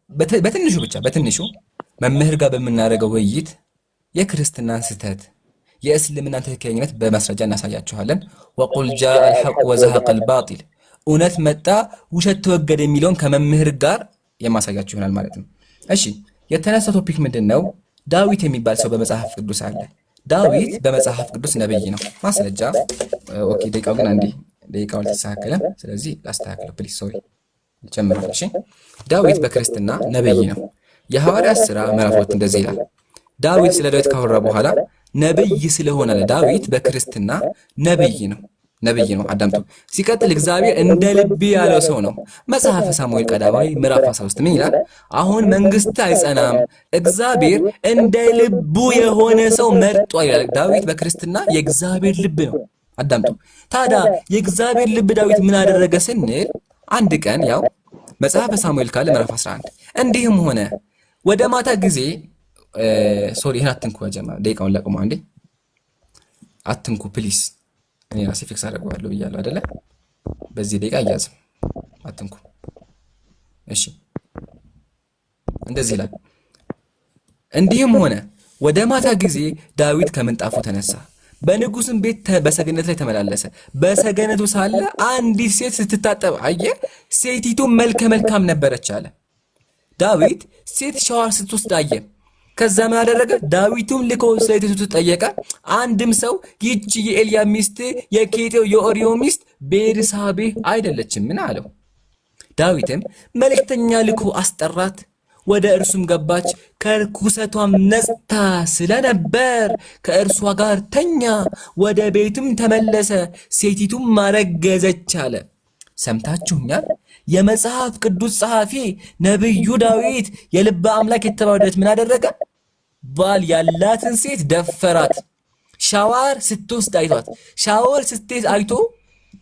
በትንሹ ብቻ በትንሹ መምህር ጋር በምናደርገው ውይይት የክርስትናን ስህተት የእስልምናን ትክክለኝነት በማስረጃ እናሳያችኋለን። ወቁል ጃአ አልሐቅ ወዘሀቀ አልባጢል እውነት መጣ ውሸት ተወገደ የሚለውን ከመምህር ጋር የማሳያችሁ ይሆናል ማለት ነው። እሺ የተነሳው ቶፒክ ምንድነው? ዳዊት የሚባል ሰው በመጽሐፍ ቅዱስ አለ። ዳዊት በመጽሐፍ ቅዱስ ነብይ ነው። ማስረጃ ኦኬ። ደቂቃው ግን አንዴ ደቂቃው አልተስተካከለም። ስለዚህ ላስተካክለው ፕሊዝ። ሶሪ ጀምራለሁ። እሺ ዳዊት በክርስትና ነብይ ነው። የሐዋርያት ሥራ ምዕራፍ 2 እንደዚህ ይላል። ዳዊት ስለ ዳዊት ካወራ በኋላ ነብይ ስለሆነ ዳዊት በክርስትና ነብይ ነው። አዳምጡ። ሲቀጥል እግዚአብሔር እንደ ልብ ያለው ሰው ነው። መጽሐፈ ሳሙኤል ቀዳማዊ ምዕራፍ 13 ምን ይላል? አሁን መንግስት አይጸናም፣ እግዚአብሔር እንደ ልቡ የሆነ ሰው መርጧል ይላል። ዳዊት በክርስትና የእግዚአብሔር ልብ ነው። አዳምጡ። ታዲያ የእግዚአብሔር ልብ ዳዊት ምን አደረገ ስንል አንድ ቀን ያው መጽሐፈ ሳሙኤል ካለ ምዕራፍ 11 እንዲህም ሆነ ወደ ማታ ጊዜ ሶሪ ይሄን አትንኩ። ጀማ ደቂቃውን ለቅሞ አንዴ አትንኩ ፕሊስ። እኔ ራሴ ፊክስ አደርገዋለሁ ብያለሁ አይደለ? በዚህ ደቂቃ አያዝም፣ አትንኩ። እሺ እንደዚህ ይላል። እንዲህም ሆነ ወደ ማታ ጊዜ ዳዊት ከምንጣፉ ተነሳ፣ በንጉሥም ቤት በሰገነት ላይ ተመላለሰ። በሰገነቱ ሳለ አንዲት ሴት ስትታጠብ አየ። ሴቲቱ መልከ መልካም ነበረች አለ። ዳዊት ሴት ሻወር ስትወስድ አየ። ከዛ ምን አደረገ? ዳዊቱም ልኮ ሴቲቱ ጠየቀ። አንድም ሰው ይህች የኤልያብ ሚስት የኬጤው የኦርዮ ሚስት ቤርሳቤ አይደለችም? ምን አለው። ዳዊትም መልእክተኛ ልኮ አስጠራት። ወደ እርሱም ገባች። ከርኩሰቷም ነጽታ ስለነበር ከእርሷ ጋር ተኛ። ወደ ቤቱም ተመለሰ። ሴቲቱም ማረገዘች አለ። ሰምታችሁኛል። የመጽሐፍ ቅዱስ ጸሐፊ ነብዩ ዳዊት የልበ አምላክ የተባለው ዳዊት ምን አደረገ? ባል ያላትን ሴት ደፈራት። ሻወር ስትወስድ አይቷት፣ ሻወር ስትይዝ አይቶ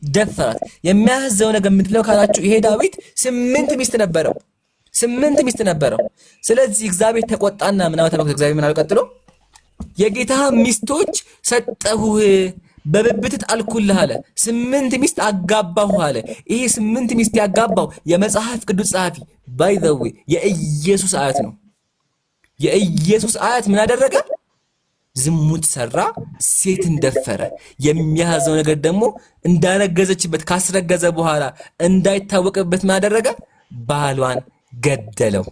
ደፈራት። የሚያዘው ነገር ምንድነው ካላችሁ ይሄ ዳዊት 8 ሚስት ነበረው። ስለዚህ እግዚአብሔር ተቆጣና ምናምን ተመክቶ እግዚአብሔር ምን አለው ቀጥሎ? የጌታ ሚስቶች ሰጠሁህ በብብት ጣልኩልህ አለ። 8 ሚስት አጋባሁ አለ። ይሄ 8 ሚስት ያጋባው የመጽሐፍ ቅዱስ ጸሐፊ ባይ ዘ ዌይ የኢየሱስ አያት ነው። የኢየሱስ አያት ምን አደረገ? ዝሙት ሰራ፣ ሴትን ደፈረ። የሚያዘው ነገር ደግሞ እንዳረገዘችበት ካስረገዘ በኋላ እንዳይታወቅበት ምን አደረገ? ባሏን ገደለው።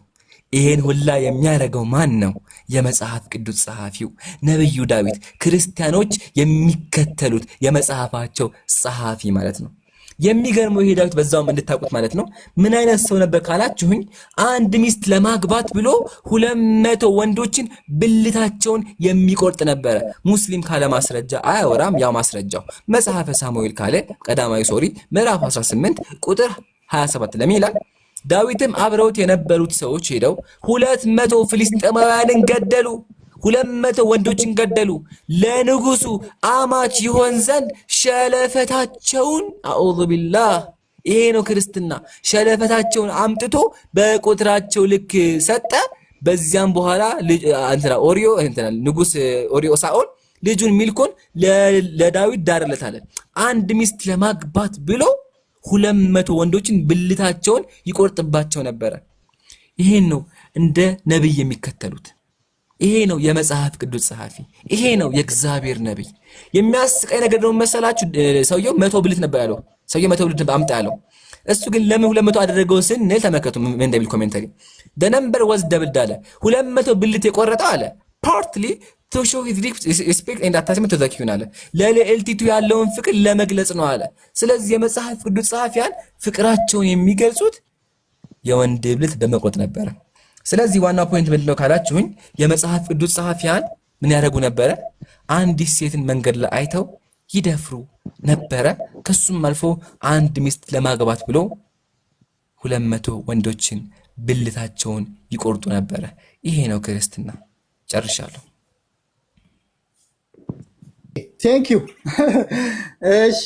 ይሄን ሁላ የሚያደርገው ማን ነው? የመጽሐፍ ቅዱስ ጸሐፊው ነብዩ ዳዊት፣ ክርስቲያኖች የሚከተሉት የመጽሐፋቸው ጸሐፊ ማለት ነው። የሚገርመው ይሄ ዳዊት በዛውም እንድታውቁት ማለት ነው ምን አይነት ሰው ነበር ካላችሁኝ፣ አንድ ሚስት ለማግባት ብሎ 200 ወንዶችን ብልታቸውን የሚቆርጥ ነበረ። ሙስሊም ካለ ማስረጃ አያወራም። ያው ማስረጃው መጽሐፈ ሳሙኤል ካለ ቀዳማዊ ምዕራፍ 18 ቁጥር 27 ለምን ይላል? ዳዊትም አብረውት የነበሩት ሰዎች ሄደው 200 ፍልስጤማውያንን ገደሉ። 200 ወንዶችን ገደሉ። ለንጉሱ አማች ይሆን ዘንድ ሸለፈታቸውን አዑዙ ቢላህ፣ ይሄ ነው ክርስትና። ሸለፈታቸውን አምጥቶ በቁጥራቸው ልክ ሰጠ። በዚያም በኋላ ንጉስ ኦርዮ ሳኦል ልጁን ሚልኮን ለዳዊት ዳርለታለ። አንድ ሚስት ለማግባት ብሎ 200 ወንዶችን ብልታቸውን ይቆርጥባቸው ነበረ። ይሄን ነው እንደ ነብይ የሚከተሉት። ይሄ ነው የመጽሐፍ ቅዱስ ጸሐፊ። ይሄ ነው የእግዚአብሔር ነብይ። የሚያስቀይ ነገር ነው መሰላችሁ፣ ሰውየው 100 ብልት ነበር ያለው። ሰውየው 100 ብልት አምጣ ያለው። እሱ ግን ለምን 200 አደረገው ስንል ተመከቱ ምን እንደሚል ኮሜንታሪ። the number was doubled አለ። 200 ብልት የቆረጠው አለ partly to show his respect and attachment to the queen አለ። ለልዕልቲቱ ያለውን ፍቅር ለመግለጽ ነው አለ። ስለዚህ የመጽሐፍ ቅዱስ ጸሐፊያን ፍቅራቸውን የሚገልጹት የወንድ ብልት በመቆጥ ነበር። ስለዚህ ዋናው ፖይንት ምንድነው ካላችሁኝ፣ የመጽሐፍ ቅዱስ ጸሐፊያን ምን ያደርጉ ነበረ? አንዲት ሴትን መንገድ ላይ አይተው ይደፍሩ ነበረ። ከሱም አልፎ አንድ ሚስት ለማግባት ብሎ 200 ወንዶችን ብልታቸውን ይቆርጡ ነበረ። ይሄ ነው ክርስትና። ጨርሻለሁ። ቴንክ ዩ። እሺ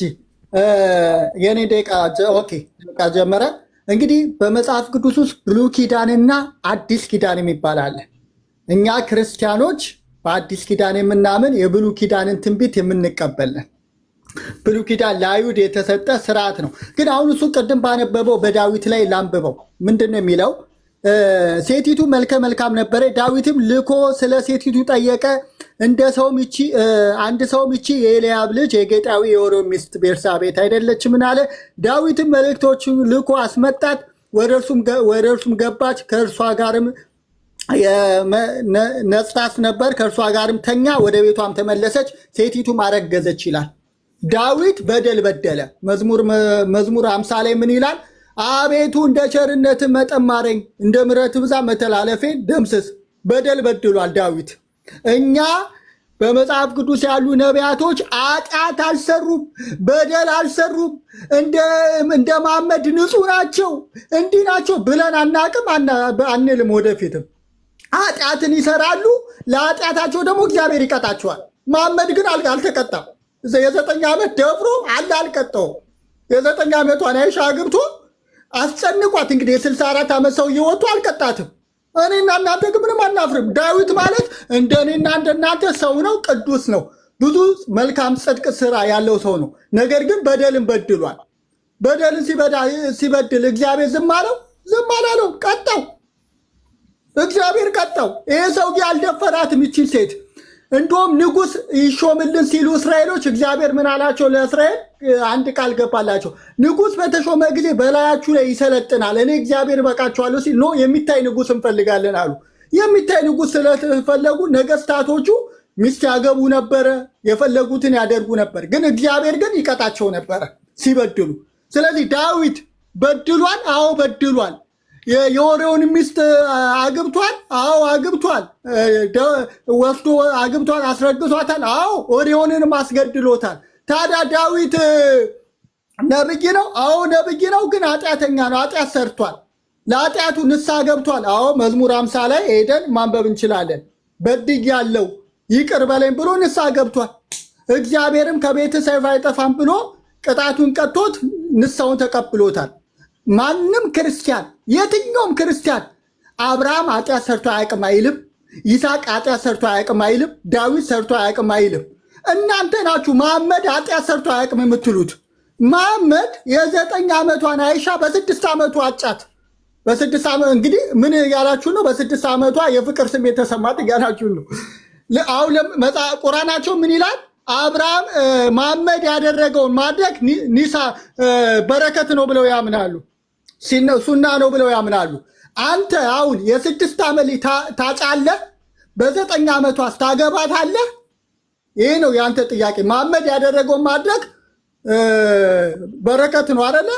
የኔ ደቂቃ ኦኬ፣ ደቂቃ ጀመረ። እንግዲህ በመጽሐፍ ቅዱስ ውስጥ ብሉይ ኪዳንና አዲስ ኪዳን የሚባል አለ። እኛ ክርስቲያኖች በአዲስ ኪዳን የምናምን የብሉይ ኪዳንን ትንቢት የምንቀበልን። ብሉይ ኪዳን ለአይሁድ የተሰጠ ስርዓት ነው። ግን አሁን እሱ ቅድም ባነበበው በዳዊት ላይ ላንብበው። ምንድን ነው የሚለው? ሴቲቱ መልከ መልካም ነበረ። ዳዊትም ልኮ ስለ ሴቲቱ ጠየቀ። አንድ ሰውም ይቺ የኤልያብ ልጅ የጌጣዊ የኦሪዮ ሚስት ቤርሳቤት አይደለችምን አለ። ዳዊትም መልእክቶችን ልኮ አስመጣት። ወደ እርሱም ገባች። ከእርሷ ጋርም ነጽታት ነበር። ከእርሷ ጋርም ተኛ። ወደ ቤቷም ተመለሰች። ሴቲቱም አረገዘች ይላል። ዳዊት በደል በደለ። መዝሙር 50 ላይ ምን ይላል? አቤቱ እንደ ቸርነት መጠን ማረኝ፣ እንደ ምሕረትህ ብዛት መተላለፌን ደምስስ። በደል በድሏል ዳዊት። እኛ በመጽሐፍ ቅዱስ ያሉ ነቢያቶች ኃጢአት አልሰሩም፣ በደል አልሰሩም፣ እንደ መሐመድ ንጹህ ናቸው፣ እንዲህ ናቸው ብለን አናቅም አንልም። ወደፊትም ኃጢአትን ይሰራሉ። ለኃጢአታቸው ደግሞ እግዚአብሔር ይቀጣቸዋል። መሐመድ ግን አልተቀጣም። የ9 ዓመት ደፍሮ አልቀጣውም። የ9 ዓመቷን አይሻ አግብቶ አስጨንቋት። እንግዲህ የ64 ዓመት ሰው እየወጡ አልቀጣትም። እኔና እናንተ ግን ምንም አናፍርም። ዳዊት ማለት እንደኔና እንደናንተ ሰው ነው፣ ቅዱስ ነው፣ ብዙ መልካም ጽድቅ ስራ ያለው ሰው ነው። ነገር ግን በደልን በድሏል። በደልን ሲበድል እግዚአብሔር ዝም አለው? ዝም አላለው፣ ቀጣው። እግዚአብሔር ቀጣው። ይሄ ሰው አልደፈራትም ይችል ሴት። እንዲሁም ንጉሥ ይሾምልን ሲሉ እስራኤሎች እግዚአብሔር ምን አላቸው? ለእስራኤል አንድ ቃል ገባላቸው። ንጉሥ በተሾመ ጊዜ በላያችሁ ላይ ይሰለጥናል፣ እኔ እግዚአብሔር እበቃችኋለሁ ሲል ኖ የሚታይ ንጉሥ እንፈልጋለን አሉ። የሚታይ ንጉሥ ስለፈለጉ ነገስታቶቹ ሚስት ያገቡ ነበረ፣ የፈለጉትን ያደርጉ ነበር። ግን እግዚአብሔር ግን ይቀጣቸው ነበረ ሲበድሉ። ስለዚህ ዳዊት በድሏል። አዎ በድሏል። የኦሪዮን ሚስት አግብቷል። አዎ አግብቷል። ወስዶ አግብቷል፣ አስረግዟታል። አዎ ኦሪዮንንም አስገድሎታል። ታዲያ ዳዊት ነብይ ነው? አዎ ነብይ ነው። ግን ኃጢአተኛ ነው። ኃጢአት ሰርቷል። ለኃጢአቱ ንስሐ ገብቷል። አዎ መዝሙር 50 ላይ ሄደን ማንበብ እንችላለን። በድያለሁ ይቅር በለኝ ብሎ ንስሐ ገብቷል። እግዚአብሔርም ከቤት ሰይፍ አይጠፋም ብሎ ቅጣቱን ቀጥቶት ንስሐውን ተቀብሎታል። ማንም ክርስቲያን፣ የትኛውም ክርስቲያን አብርሃም ኃጢአት ሰርቶ አያውቅም አይልም። ይስሐቅ ኃጢአት ሰርቶ አያውቅም አይልም። ዳዊት ሰርቶ አያውቅም አይልም። እናንተ ናችሁ መሐመድ ኃጢአት ሰርቶ አያውቅም የምትሉት። መሐመድ የ9 ዓመቷን አይሻ በ6 ዓመቱ አጫት። በ6 ዓመት እንግዲህ ምን ያላችሁ ነው? በ6 ዓመቷ የፍቅር ስሜት ተሰማት ያላችሁ ነው። አሁን ቁራናቸው ምን ይላል? አብርሃም መሐመድ ያደረገውን ማድረግ ኒሳ በረከት ነው ብለው ያምናሉ። ሱና ነው ብለው ያምናሉ። አንተ አሁን የ6 ዓመት ታጫለህ፣ በ9 ዓመቷ ታገባታለህ? ይሄ ነው የአንተ ጥያቄ። መሐመድ ያደረገውን ማድረግ በረከት ነው አይደለ?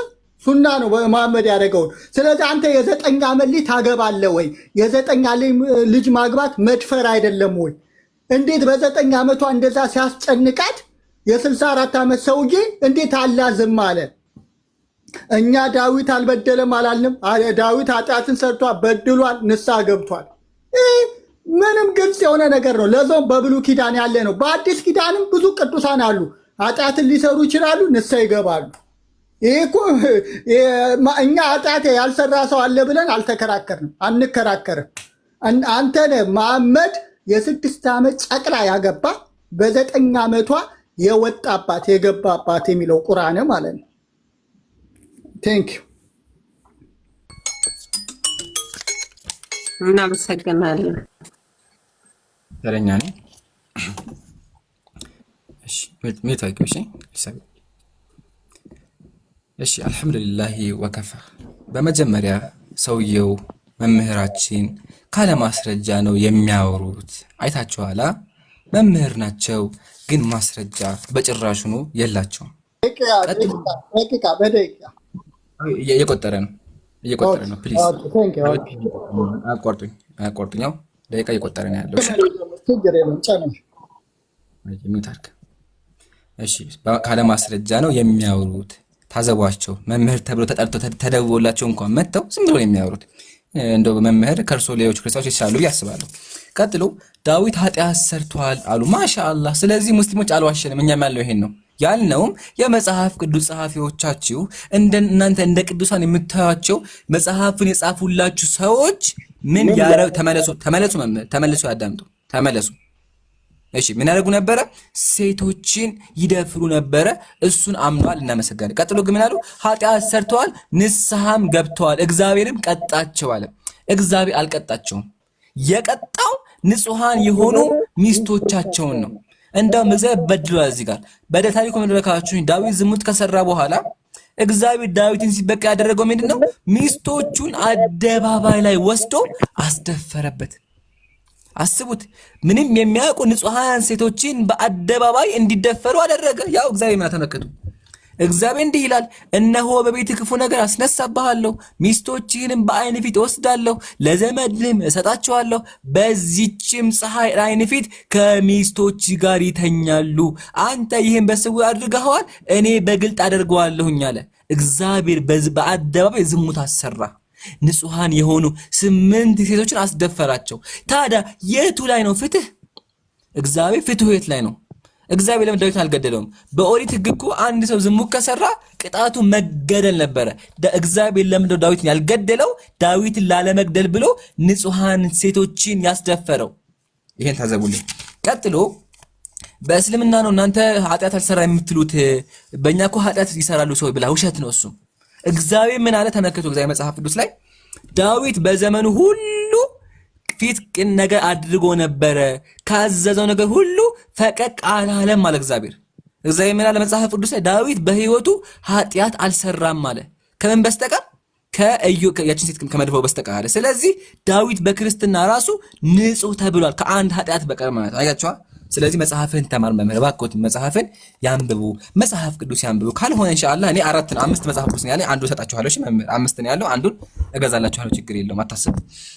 ሱና ነው መሐመድ ያደረገውን። ስለዚህ አንተ የ9 ዓመት ልጅ ታገባለህ ወይ? የ9 ልጅ ማግባት መድፈር አይደለም ወይ? እንዴት በ9 ዓመቷ እንደዛ ሲያስጨንቃት የ64 ዓመት ሰውዬ እንዴት አላህ ዝም አለ? እኛ ዳዊት አልበደለም አላልንም። ዳዊት ኃጢአትን ሰርቷል፣ በድሏል፣ ንስሐ ገብቷል። ምንም ግልጽ የሆነ ነገር ነው። ለዛውም በብሉይ ኪዳን ያለ ነው። በአዲስ ኪዳንም ብዙ ቅዱሳን አሉ። ኃጢአትን ሊሰሩ ይችላሉ፣ ንስሐ ይገባሉ። ይሄ እኮ እኛ ኃጢአት ያልሰራ ሰው አለ ብለን አልተከራከርንም፣ አንከራከርም። አንተ ነህ መሐመድ የ6 ዓመት ጨቅላ ያገባ በ9 ዓመቷ የወጣባት የገባባት የሚለው ቁርአን ማለት ነው። ቴንክ ዩ። እናመሰግናለን። ተረኛ ነኝ። እሺ ሜታቂ እሺ አልሐምዱሊላህ ወከፋ። በመጀመሪያ ሰውየው መምህራችን ካለ ማስረጃ ነው የሚያወሩት። አይታችኋላ። መምህር ናቸው፣ ግን ማስረጃ በጭራሹ ነው የላቸውም። እየቆጠረ ነው። ፕሊዝ አቋርጡኝ። ደቂቃ እየቆጠረ ነው ያለው። እሺ ካለ ማስረጃ ነው የሚያወሩት። ታዘቧቸው። መምህር ተብሎ ተጠርተው ተደውሎላቸው እንኳን መጥተው ዝም ብሎ የሚያወሩት እንደው መምህር ከእርሶ ሌሎች ክርስቲያኖች ይሻሉ ያስባለሁ። ቀጥሎ ዳዊት ኃጢአት ሰርቷል አሉ። ማሻአላህ። ስለዚህ ሙስሊሞች አልዋሸንም። እኛም ያለው ይሄን ነው ያልነውም። የመጽሐፍ ቅዱስ ጸሐፊዎቻችሁ እናንተ እንደ ቅዱሳን የምታዩቸው መጽሐፍን የጻፉላችሁ ሰዎች ምን ያረው? ተመለሱ፣ ያዳምጡ፣ ተመለሱ። እሺ ምን ያደርጉ ነበረ? ሴቶችን ይደፍሩ ነበረ። እሱን አምኗል፣ እናመሰግናለን። ቀጥሎ ግን ምን አሉ? ኃጢአት ሰርተዋል፣ ንስሐም ገብተዋል፣ እግዚአብሔርም ቀጣቸው አለ። እግዚአብሔር አልቀጣቸውም። የቀጣው ንጹሐን የሆኑ ሚስቶቻቸውን ነው። እንደውም እግዚአብሔር በድሏል። እዚህ ጋር በታሪኩ መድረካችሁ ዳዊት ዝሙት ከሰራ በኋላ እግዚአብሔር ዳዊትን ሲበቃ ያደረገው ምንድነው? ሚስቶቹን አደባባይ ላይ ወስዶ አስደፈረበት። አስቡት፣ ምንም የሚያውቁ ንጹሐን ሴቶችን በአደባባይ እንዲደፈሩ አደረገ። ያው እግዚአብሔር ተመልከቱ። እግዚአብሔር እንዲህ ይላል፣ እነሆ በቤት ክፉ ነገር አስነሳብሃለሁ፣ ሚስቶችህንም በዓይን ፊት እወስዳለሁ፣ ለዘመድህም እሰጣቸዋለሁ፣ በዚችም ፀሐይ ዓይን ፊት ከሚስቶች ጋር ይተኛሉ። አንተ ይህን በስውር አድርገኸዋል፣ እኔ በግልጥ አደርገዋለሁኝ አለ። እግዚአብሔር በአደባባይ ዝሙት አሰራ። ንጹሐን የሆኑ 8 ሴቶችን አስደፈራቸው። ታዲያ የቱ ላይ ነው ፍትህ? እግዚአብሔር ፍትሁ የት ላይ ነው? እግዚአብሔር ለምን ዳዊትን አልገደለውም? በኦሪት ሕግ እኮ አንድ ሰው ዝሙት ከሰራ ቅጣቱ መገደል ነበረ። እግዚአብሔር ለምን ዳዊትን ያልገደለው? ዳዊትን ላለመግደል ብሎ ንጹሐን ሴቶችን ያስደፈረው። ይሄን ታዘቡልኝ። ቀጥሎ በእስልምና ነው እናንተ ኃጢአት አልሰራ የምትሉት፣ በእኛ እኮ ኃጢአት ይሰራሉ ሰው ብላ ውሸት ነው እሱ። እግዚአብሔር ምን አለ ተመልከቱ። እግዚአብሔር መጽሐፍ ቅዱስ ላይ ዳዊት በዘመኑ ሁሉ ፊት ቅን ነገር አድርጎ ነበረ፣ ካዘዘው ነገር ሁሉ ፈቀቅ አላለም አለ እግዚአብሔር። እግዚአብሔር ምን አለ መጽሐፍ ቅዱስ ላይ? ዳዊት በህይወቱ ኃጢአት አልሰራም አለ። ከምን በስተቀር? ያችን ሴት ከመድፈው በስተቀር አለ። ስለዚህ ዳዊት በክርስትና ራሱ ንጹህ ተብሏል ከአንድ ኃጢአት በቀር ማለት አያችኋ። ስለዚህ መጽሐፍን ተማር መምህር፣ እባክዎት መጽሐፍን ያንብቡ፣ መጽሐፍ ቅዱስ ያንብቡ። ካልሆነ ኢንሻአላህ እኔ 5 መጽሐፍ ቅዱስ ነው ያለኝ፣ አንዱን እሰጣችኋለሁ። እሺ መምህር 5 ነው ያለው፣ አንዱን እገዛላችኋለሁ፣ ችግር የለውም አታስቡ።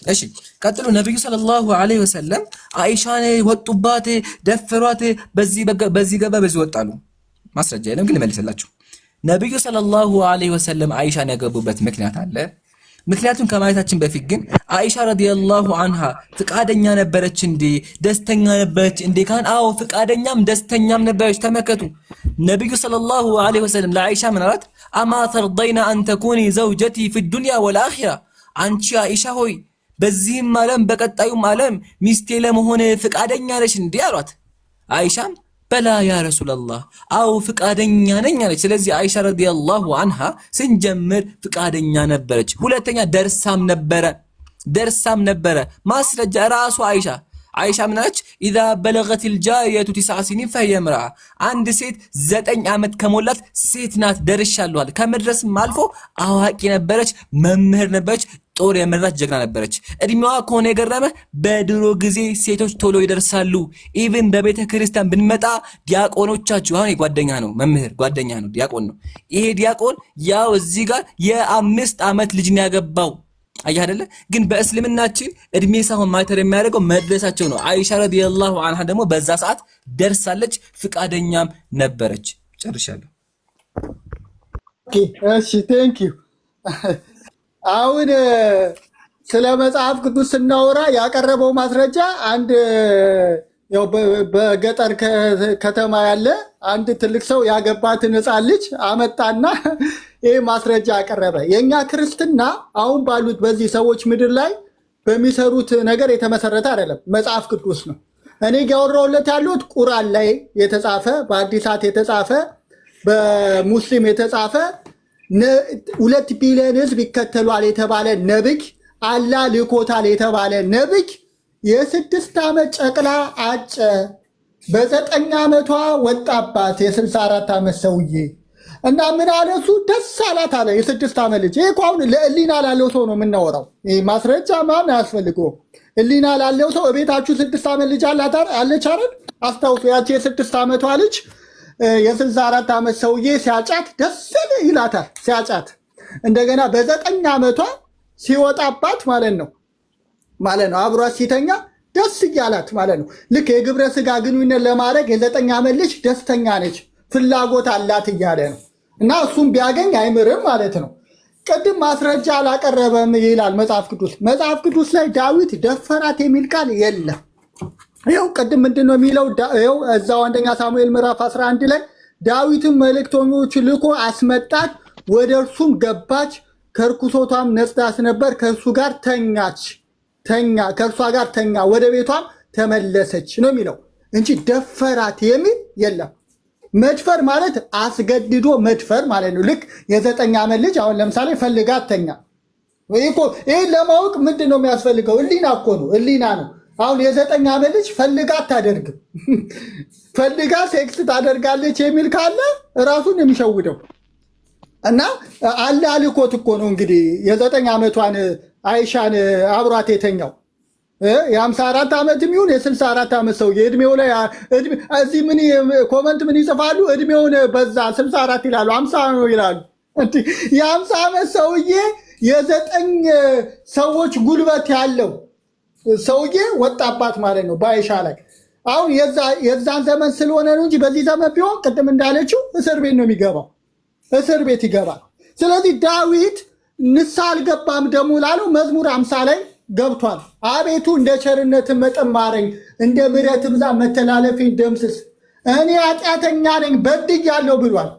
እሺ ቀጥሎ ነብዩ ሰለላሁ ዐለይሂ ወሰለም አይሻን ወጡባት፣ ደፈሯት፣ በዚህ ገባ በዚህ ወጣሉ። ማስረጃ የለም ግን ልመልስላችሁ። ነብዩ ሰለላሁ ዐለይሂ ወሰለም አይሻን ያገቡበት ምክንያት አለ። ምክንያቱም ከማየታችን በፊት ግን አይሻ ረዲየላሁ አንሃ ፍቃደኛ ነበረች እንዴ? ደስተኛ ነበረች እንዴ? ካን አዎ ፍቃደኛም ደስተኛም ነበረች። ተመከቱ ነብዩ ሰለላሁ ዐለይሂ ወሰለም ለአይሻ ምን አላት? አማ ተርضይና አን ተኩኒ ዘውጀቲ ፊ ዱንያ ወልአኺራ፣ አንቺ አይሻ ሆይ በዚህም ዓለም በቀጣዩም ዓለም ሚስቴ ለመሆን ፍቃደኛ ነሽ እንዴ አሏት። አይሻም በላ ያ ረሱላላህ አው ፍቃደኛ ነኝ አለች። ስለዚህ አይሻ ረዲየላሁ አንሃ ስንጀምር ፍቃደኛ ነበረች። ሁለተኛ ደርሳም ነበረ። ማስረጃ ራሱ አይሻ ምን አለች? ኢዛ በለገት الجاريه 9 سنين فهي امرأة፣ አንድ ሴት 9 ዓመት ከሞላት ሴት ናት ደርሻለሁ አለ። ከመድረስም አልፎ አዋቂ ነበረች፣ መምህር ነበረች፣ ጦር የመራች ጀግና ነበረች። እድሜዋ ከሆነ የገረመ በድሮ ጊዜ ሴቶች ቶሎ ይደርሳሉ። ኢቭን በቤተ ክርስቲያን ብንመጣ ዲያቆኖቻችሁ፣ አሁን ጓደኛ ነው መምህር ጓደኛ ነው ዲያቆን ነው። ይሄ ዲያቆን ያው እዚህ ጋር የ5 ዓመት ልጅ ነው ያገባው። አየህ አይደለ? ግን በእስልምናችን እድሜ ሳይሆን ማተር የሚያደርገው መድረሳቸው ነው። አይሻ ረዲየላሁ አንሃ ደግሞ በዛ ሰዓት ደርሳለች፣ ፍቃደኛም ነበረች። ጨርሻለሁ። እሺ ቴንክ ዩ። አሁን ስለ መጽሐፍ ቅዱስ ስናወራ ያቀረበው ማስረጃ አንድ ያው በገጠር ከተማ ያለ አንድ ትልቅ ሰው ያገባትን ሕፃን ልጅ አመጣና ይህ ማስረጃ አቀረበ። የእኛ ክርስትና አሁን ባሉት በዚህ ሰዎች ምድር ላይ በሚሰሩት ነገር የተመሰረተ አይደለም፣ መጽሐፍ ቅዱስ ነው። እኔ ያወራሁለት ያሉት ቁርአን ላይ የተጻፈ በአዲሳት የተጻፈ በሙስሊም የተጻፈ 2 ቢሊዮን ህዝብ ይከተሏል የተባለ ነብይ፣ አላህ ልኮታል የተባለ ነብይ የ6 ዓመት ጨቅላ አጨ፣ በ9 ዓመቷ ወጣባት የ64 ዓመት ሰውዬ እና ምን አለ እሱ ደስ አላት አለ። የ6 ዓመት ልጅ። ይሄ እኮ አሁን ለህሊና ላለው ሰው ነው የምናወራው። ይሄ ማስረጃ ማን አያስፈልገውም። ህሊና ላለው ሰው እቤታችሁ 6 ዓመት ልጅ አለች አይደል? አስታውሱ። ያቺ የ6 ዓመቷ ልጅ የ64 ዓመት ሰውዬ ሲያጫት ደስ ይላታል። ሲያጫት እንደገና በ9 ዓመቷ ሲወጣባት ማለት ነው አብሯት ሲተኛ ደስ እያላት ማለት ነው። ልክ የግብረ ስጋ ግንኙነት ለማድረግ የ9 ዓመት ልጅ ደስተኛ ነች፣ ፍላጎት አላት እያለ ነው። እና እሱም ቢያገኝ አይምርም ማለት ነው። ቅድም ማስረጃ አላቀረበም ይላል መጽሐፍ ቅዱስ። መጽሐፍ ቅዱስ ላይ ዳዊት ደፈራት የሚል ቃል የለም። ይኸው ቅድም ምንድን ነው የሚለው? ይኸው እዛው 1 ሳሙኤል ምዕራፍ 11 ላይ ዳዊትም መልእክተኞች ልኮ አስመጣት፣ ወደ እርሱም ገባች፣ ከርኩሶቷም ነጽታስ ነበር፣ ከእርሷ ጋር ተኛ፣ ወደ ቤቷም ተመለሰች ነው የሚለው እንጂ ደፈራት የሚል የለም። መድፈር ማለት አስገድዶ መድፈር ማለት ነው። ልክ የ9 ዓመት ልጅ አሁን ለምሳሌ ፈልጋት ተኛ ይሄን ለማወቅ ምንድን ነው የሚያስፈልገው? ህሊና እኮ ነው፣ ህሊና ነው። አሁን የ9 ዓመት ልጅ ፈልጋ አታደርግም፣ ፈልጋ ሴክስ ታደርጋለች የሚል ካለ ራሱን የሚሸውደው እና አለ አልኮት እኮ ነው እንግዲህ የ9 ዓመቷን አይሻን አብሯት የተኛው የ54 ዓመት የሚሆን የ64 ዓመት ሰውዬ እድሜው ላይ እዚህ ምን ኮመንት ምን ይጽፋሉ? እድሜውን በዛ 64 ይላሉ፣ 50 ነው ይላሉ። የ50 ዓመት ሰውዬ የ9 ሰዎች ጉልበት ያለው ሰውዬ ወጣባት ማለት ነው በአይሻ ላይ። አሁን የዛን ዘመን ስለሆነ ነው እንጂ በዚህ ዘመን ቢሆን ቅድም እንዳለችው እስር ቤት ነው የሚገባው፣ እስር ቤት ይገባል። ስለዚህ ዳዊት ንስሐ አልገባም ደግሞ ላለው መዝሙር 50 ላይ ገብቷል። አቤቱ እንደ ቸርነት መጠን ማረኝ፣ እንደ ምሕረት ብዛት መተላለፌን ደምስስ፣ እኔ ኃጢአተኛ ነኝ በድያለሁ ብሏል።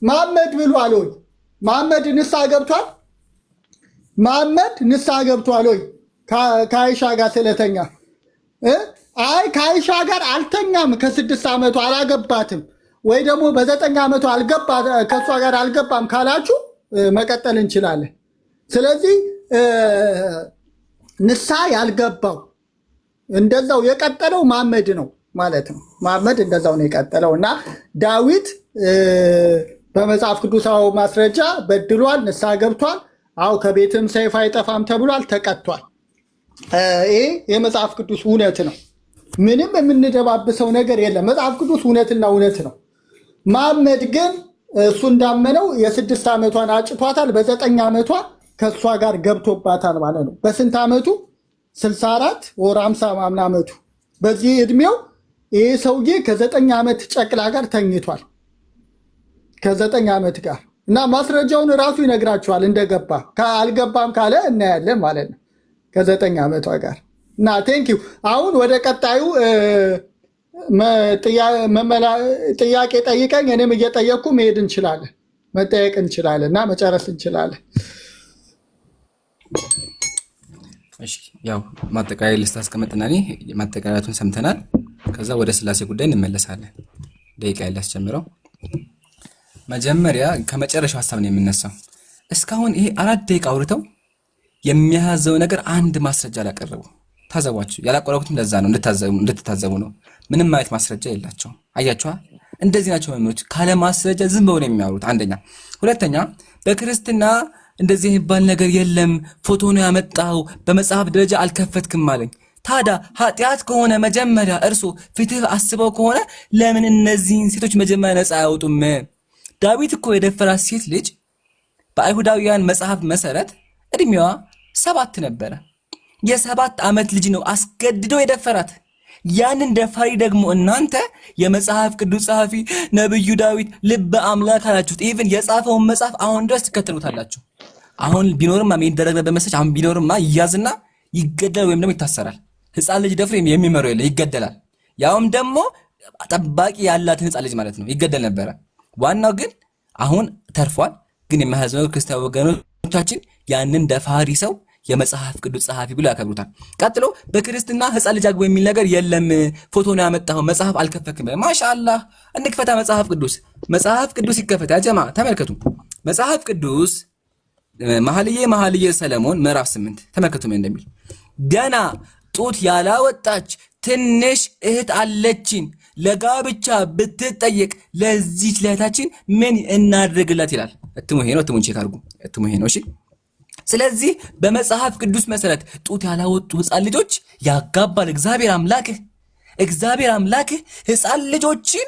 መሐመድ ብሏል ወይ? መሐመድ ንስሐ ገብቷል? መሐመድ ንስሐ ገብቷል ወይ? ከአይሻ ጋር ስለተኛ አይ ከአይሻ ጋር አልተኛም፣ ከ6 ዓመቱ አላገባትም ወይ ደግሞ በ9 ዓመቱ ከእሷ ጋር አልገባም ካላችሁ መቀጠል እንችላለን። ስለዚህ ንስሐ ያልገባው እንደዛው የቀጠለው መሐመድ ነው ማለት ነው። መሐመድ እንደዛው ነው የቀጠለው እና ዳዊት በመጽሐፍ ቅዱሳዊ ማስረጃ በድሏል፣ ንስሐ ገብቷል። አው ከቤትም ሰይፍ አይጠፋም ተብሏል፣ ተቀጥቷል። ይሄ የመጽሐፍ ቅዱስ እውነት ነው። ምንም የምንደባብሰው ነገር የለም። መጽሐፍ ቅዱስ እውነትና እውነት ነው። መሐመድ ግን እሱ እንዳመነው የ6 ዓመቷን አጭቷታል፣ በ9 ዓመቷ ከእሷ ጋር ገብቶባታል ማለት ነው። በስንት ዓመቱ? 64 ወር 50 ምናምን ዓመቱ። በዚህ ዕድሜው ይሄ ሰውዬ ከ9 ዓመት ጨቅላ ጋር ተኝቷል፣ ከ9 ዓመት ጋር እና ማስረጃውን ራሱ ይነግራቸዋል እንደገባ። አልገባም ካለ እናያለን ማለት ነው ከ9 ዓመቷ ጋር እና ቴንኪው። አሁን ወደ ቀጣዩ ጥያቄ ጠይቀኝ፣ እኔም እየጠየቅኩ መሄድ እንችላለን፣ መጠየቅ እንችላለን እና መጨረስ እንችላለን። እሺ ያው ማጠቃለያ ልስት አስቀምጥና ማጠቃለያቱን ሰምተናል። ከዛ ወደ ስላሴ ጉዳይ እንመለሳለን። ደቂቃ ያላስጀምረው መጀመሪያ ከመጨረሻው ሀሳብ ነው የምነሳው። እስካሁን ይሄ 4 ደቂቃ አውርተው የሚያዘው ነገር አንድ ማስረጃ አላቀረቡ። ታዘቧችሁ። ያላቀረቡትም ለዛ ነው እንድትታዘቡ ነው። ምንም አይነት ማስረጃ የላቸውም። አያችኋ? እንደዚህ ናቸው መምህሮች፣ ካለ ማስረጃ ዝም ብለው ነው የሚያወሩት። አንደኛ። ሁለተኛ በክርስትና እንደዚህ የሚባል ነገር የለም፣ ፎቶ ነው ያመጣው፣ በመጽሐፍ ደረጃ አልከፈትክም አለኝ። ታዲያ ኃጢአት ከሆነ መጀመሪያ እርሱ ፍትህ አስበው ከሆነ ለምን እነዚህን ሴቶች መጀመሪያ ነፃ አያወጡም? ዳዊት እኮ የደፈራት ሴት ልጅ በአይሁዳውያን መጽሐፍ መሰረት እድሜዋ 7 ነበረ። የ7 ዓመት ልጅ ነው አስገድዶ የደፈራት። ያንን ደፋሪ ደግሞ እናንተ የመጽሐፍ ቅዱስ ጸሐፊ ነብዩ ዳዊት ልበ አምላክ አላችሁት። ኢቭን የጻፈውን መጽሐፍ አሁን ድረስ ትከተሉታላችሁ። አሁን ቢኖርማ የሚደረግ በመሰች አሁን ቢኖርማ ይያዝና ይገደል ወይም ደግሞ ይታሰራል። ህፃን ልጅ ደፍሮ የሚመረው የለ ይገደላል። ያውም ደግሞ ጠባቂ ያላትን ህፃን ልጅ ማለት ነው ይገደል ነበረ። ዋናው ግን አሁን ተርፏል። ግን የማያዝነው ክርስቲያን ወገኖቻችን ያንን ደፋሪ ሰው የመጽሐፍ ቅዱስ ጸሐፊ ብሎ ያከብሩታል። ቀጥሎ በክርስትና ህፃን ልጅ አግቦ የሚል ነገር የለም፣ ፎቶ ነው ያመጣው፣ መጽሐፍ አልከፈክም። ማሻአላህ እንክፈታ መጽሐፍ ቅዱስ ይከፈታ። ያ ጀማ ተመልከቱ። መጽሐፍ ቅዱስ መኃልየ ሰለሞን ምዕራፍ 8 ተመልከቱ ምን እንደሚል። ገና ጡት ያላወጣች ትንሽ እህት አለችን፣ ለጋብቻ ብትጠየቅ ለዚች ለእህታችን ምን እናድርግላት ይላል። እትሙ ይሄ ነው። እትሙን ቼክ አድርጉ። እትሙ ይሄ ነው። እሺ ስለዚህ በመጽሐፍ ቅዱስ መሰረት ጡት ያላወጡ ህፃን ልጆች ያጋባል እግዚአብሔር አምላክህ ህፃን ልጆችን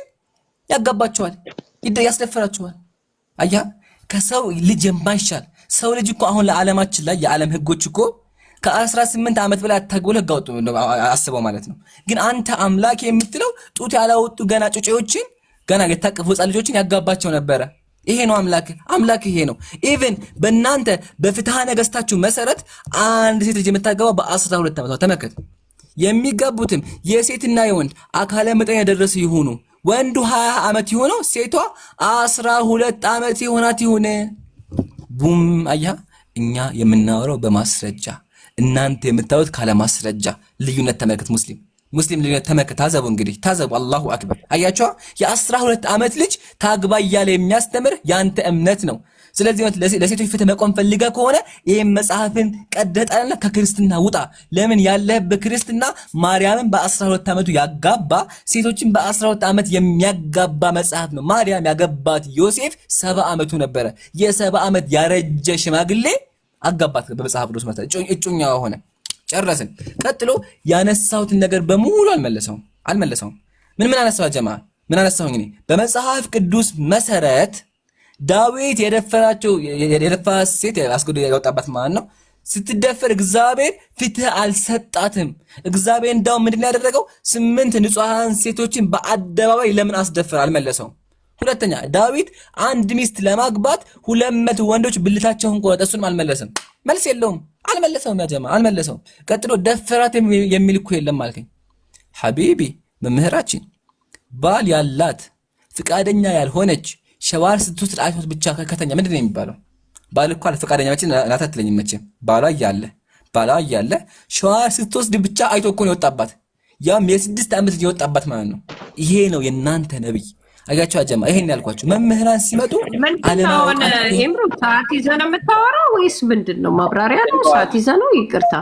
ያጋባቸዋል፣ ያስደፈራቸዋል። አያ ከሰው ልጅ የማይሻል ሰው ልጅ እኮ አሁን ለዓለማችን ላይ የዓለም ህጎች እኮ ከ18 ዓመት በላይ አታግቦ ህግ አወጡ አስበው ማለት ነው። ግን አንተ አምላክ የምትለው ጡት ያላወጡ ገና ጩጬዎችን ገና የታቀፉ ህፃን ልጆችን ያጋባቸው ነበረ። ይሄ ነው አምላክ ይሄ ነው። ኢቭን በእናንተ በፍትሐ ነገስታችሁ መሰረት አንድ ሴት ልጅ የምታገባው በ12 ዓመቷ ተመከተ። የሚጋቡትም የሴትና የወንድ አካለ መጠን ያደረሱ ይሁኑ። ወንዱ 20 ዓመት ይሆነው፣ ሴቷ 12 ዓመት ይሆናት ይሁን። ቡም አያ እኛ የምናወራው በማስረጃ እናንተ የምታዩት ካለ ማስረጃ። ልዩነት ተመልከት። ሙስሊም ልዩነት ተመልከት። ታዘቡ እንግዲህ ታዘቡ። አላሁ አክበር። አያችሁ የ12 ዓመት ልጅ ታግባ እያለ የሚያስተምር ያንተ እምነት ነው። ስለዚህ ለሴቶች ፍትህ መቆም ፈልጋ ከሆነ ይህም መጽሐፍን ቀደጣልና ከክርስትና ውጣ። ለምን ያለህበት ክርስትና ማርያምን በ12 ዓመቱ ያጋባ ሴቶችን በ12 ዓመት የሚያጋባ መጽሐፍ ነው። ማርያም ያገባት ዮሴፍ 70 ዓመቱ ነበረ። የ70 ዓመት ያረጀ ሽማግሌ አጋባት በመጽሐፍ ቅዱስ መሰረት እጮኛዋ ሆነ። ጨረስን። ቀጥሎ ያነሳሁትን ነገር በሙሉ አልመለሰውም። ምን አነሳው ጀማ? ምን አነሳሁኝ እኔ? በመጽሐፍ ቅዱስ መሰረት ዳዊት የደፈራት ሴት አስገድዶ ያወጣባት ማለት ነው። ስትደፈር እግዚአብሔር ፍትህ አልሰጣትም። እግዚአብሔር እንዳውም ምንድን ያደረገው 8 ንጹሐን ሴቶችን በአደባባይ ለምን አስደፈረ? አልመለሰውም። ሁለተኛ ዳዊት አንድ ሚስት ለማግባት 200 ወንዶች ብልታቸውን ቆረጠ። እሱንም አልመለሰም። መልስ የለውም። አልመለሰውም። ያ ጀማ አልመለሰውም። ቀጥሎ ደፈራት የሚል እኮ የለም አልከኝ። ሐቢቢ መምህራችን ባል ያላት ፍቃደኛ ያልሆነች ሸዋር ስትወስድ አይቶት ብቻ ከተኛ ምንድን ነው የሚባለው? ባል እኮ ፈቃደኛ መቼም አትለኝም። መቼም ባሏ እያለ ሸዋር ስትወስድ ብቻ አይቶ እኮ ነው የወጣባት። ያም የ6 ዓመት የወጣባት ማለት ነው። ይሄ ነው የእናንተ ነብይ። አያችሁ አጀማ፣ ይሄን ያልኳችሁ መምህራን ሲመጡ አለማውን ኤምሮ ሰዓት ይዘህ ነው የምታወራው ወይስ ምንድን ነው? ማብራሪያ ነው? ሰዓት ይዘህ ነው? ይቅርታ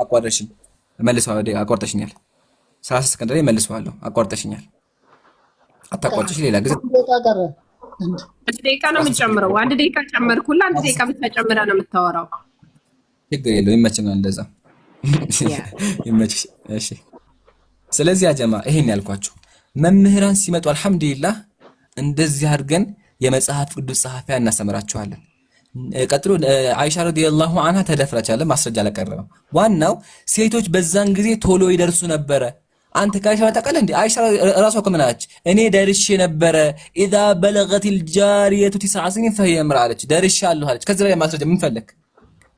አቋርጠሽኝ፣ አቋርጠሽኛል። 30 ሰከንድ ላይ መልሰዋለሁ። አቋርጠሽኛል። አታቋርጭሽ። ሌላ ጊዜ ደቂቃ ነው የምጨምረው። 1 ደቂቃ ጨመርኩልህ። 1 ደቂቃ ብቻ ጨምረህ ነው የምታወራው። ችግር የለውም። ይመችናል። እንደዛ ይመችሽ። እሺ። ስለዚህ አጀማ ይሄን ያልኳችሁ መምህራን ሲመጡ አልሐምዱሊላህ እንደዚህ አድርገን የመጽሐፍ ቅዱስ ጸሐፊያን እናስተምራችኋለን። ቀጥሎ አይሻ ረዲየላሁ ዐንሃ ተደፍራቻለች። ማስረጃ አላቀረበም። ዋናው ሴቶች በዛን ጊዜ ቶሎ ይደርሱ ነበረ። አንተ ከአይሻ ታውቃለህ እንዴ? አይሻ ራሷ እኮ ምን አለች? እኔ ደርሼ ነበረ። ኢዛ በለገቲል ጃሪየቱ 9 ሲኒን ፈሂየ እምራ አለች። ደርሻለሁ አለች። ከዚህ ላይ ማስረጃ ምን ፈለክ?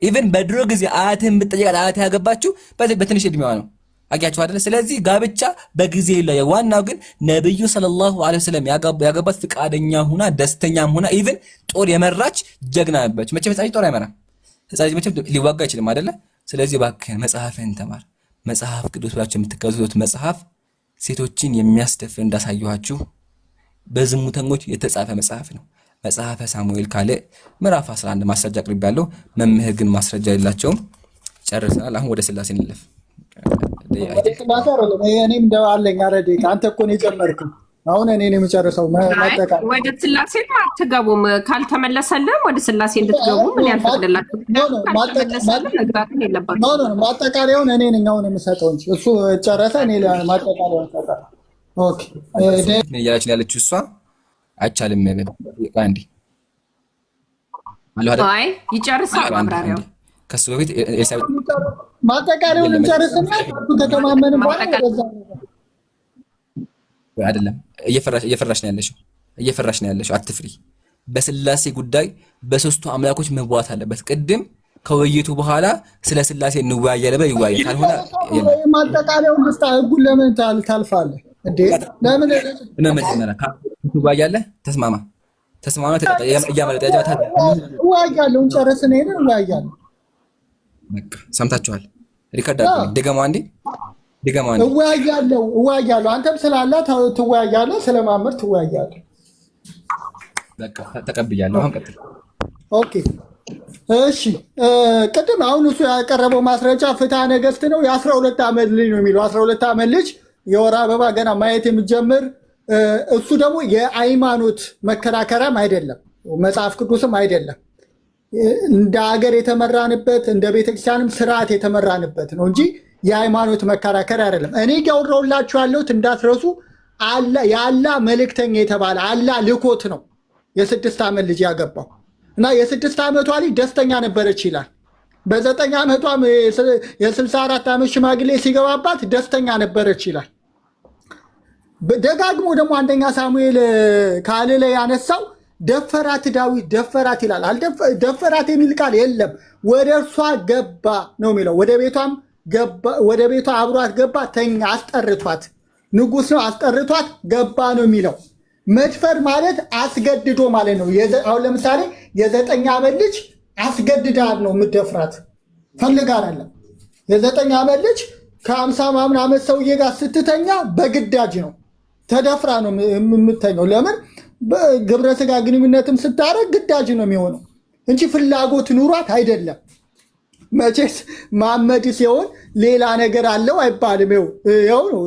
ኢቭን በድሮ ጊዜ አያትህን ብትጠይቃት አያትህ ያገባችሁ በትንሽ እድሜዋ ነው። አያችሁ አይደለ? ስለዚህ ጋብቻ በጊዜ ላይ ዋናው ግን ነብዩ ሰለላሁ ዐለይሂ ወሰለም ያገባት ፍቃደኛ ሁና ደስተኛም ሁና ኢቭን ጦር የመራች ጀግና ነበረች። መቼም ህፃን ጦር አይመራም። ህፃን መቼም ሊዋጋ አይችልም አይደለ? ስለዚህ እባክህን መጽሐፍህን ተማር። መጽሐፍ ቅዱስ ብላችሁ የምትከዙት መጽሐፍ ሴቶችን የሚያስደፍር እንዳሳየኋችሁ በዝሙተኞች የተጻፈ መጽሐፍ ነው። መጽሐፈ ሳሙኤል ካልዕ ምዕራፍ 11 ማስረጃ አቅርቤያለሁ። መምህር ግን ማስረጃ የላቸውም። ጨርሰናል። አሁን ወደ ስላሴ እንለፍ። እኔም አለኝ። ኧረ አንተ እኮ ነው የጨመርክው። አሁን እኔ ነው የምጨርሰው። ወደ ስላሴ አትገቡም። ካልተመለሰልም ወደ ስላሴ እንድትገቡ ምን ያልፈቅድላችሁ? ማጠቃለያውን እኔ ነኝ አሁን የምሰጠው እንጂ እሱ ጨረሰ። እኔ ማጠቃለያውን ሰጠ። ኦኬ እያለች ያለችው እሷ አይቻልም። አንዴ አይ ይጨርሳል ማብራሪያው ከሱ በፊት ማጠቃለያውን እንጨርስና ከተማመንን በኋላ አይደለም እየፈራሽ ነው ያለሽው። አትፍሪ። በስላሴ ጉዳይ በሶስቱ አምላኮች መዋት አለበት። ቅድም ከውይይቱ በኋላ ስለ ስላሴ እንወያያለን ብለህ ይወያያል። ካልሆነ ማጠቃለያውን ልስጣ። ህጉን ለምን ታልፋለህ እንዴ? ለምን መጀመሪያ ትወያያለህ? ተስማማ እያመለጠ እወያያለሁ። እንጨርስን ሄደን እወያያለሁ። በቃ ሰምታችኋል። ሪከርድ አድርጉ። ድገማው አንዴ እወያያለሁ። አንተም ስላለ ትወያያለህ፣ ስለማመር ትወያያለህ። በቃ ተቀብያለሁ። አሁን ቀጥል። ኦኬ እሺ። ቅድም አሁን እሱ ያቀረበው ማስረጃ ፍትሐ ነገሥት ነው። የ12 ዓመት ልጅ ነው የሚለው። 12 ዓመት ልጅ የወር አበባ ገና ማየት የሚጀምር እሱ ደግሞ የሃይማኖት መከራከሪያም አይደለም፣ መጽሐፍ ቅዱስም አይደለም። እንደ ሀገር የተመራንበት እንደ ቤተክርስቲያንም ስርዓት የተመራንበት ነው እንጂ የሃይማኖት መከራከሪያ አይደለም። እኔ ያወራሁላችሁ ያለሁት እንዳትረሱ የአላህ መልእክተኛ የተባለ አላህ ልኮት ነው የ6 ዓመት ልጅ ያገባው እና የ6 ዓመቷ ልጅ ደስተኛ ነበረች ይላል። በ9 ዓመቷ የ64 ዓመት ሽማግሌ ሲገባባት ደስተኛ ነበረች ይላል። ደጋግሞ ደግሞ 1ኛ ሳሙኤል ካልዕ ላይ ያነሳው ደፈራት ዳዊት ደፈራት ይላል። ደፈራት የሚል ቃል የለም። ወደ እርሷ ገባ ነው የሚለው። ወደ ቤቷ አብሯት ገባ፣ ተኛ፣ አስጠርቷት። ንጉሥ ነው አስጠርቷት ገባ ነው የሚለው። መድፈር ማለት አስገድዶ ማለት ነው። አሁን ለምሳሌ የ9 ዓመት ልጅ አስገድዳት ነው የምትደፍራት፣ ፈልጋ አይደለም። የ9 ዓመት ልጅ ከ50 ዓመት ሰውዬ ጋር ስትተኛ በግዳጅ ነው፣ ተደፍራ ነው የምተኘው። ለምን? ግብረ ስጋ ግንኙነትም ስታረግ ግዳጅ ነው የሚሆነው እንጂ ፍላጎት ኑሯት አይደለም። መቼስ መሐመድ ሲሆን ሌላ ነገር አለው አይባልም። ይኸው ነው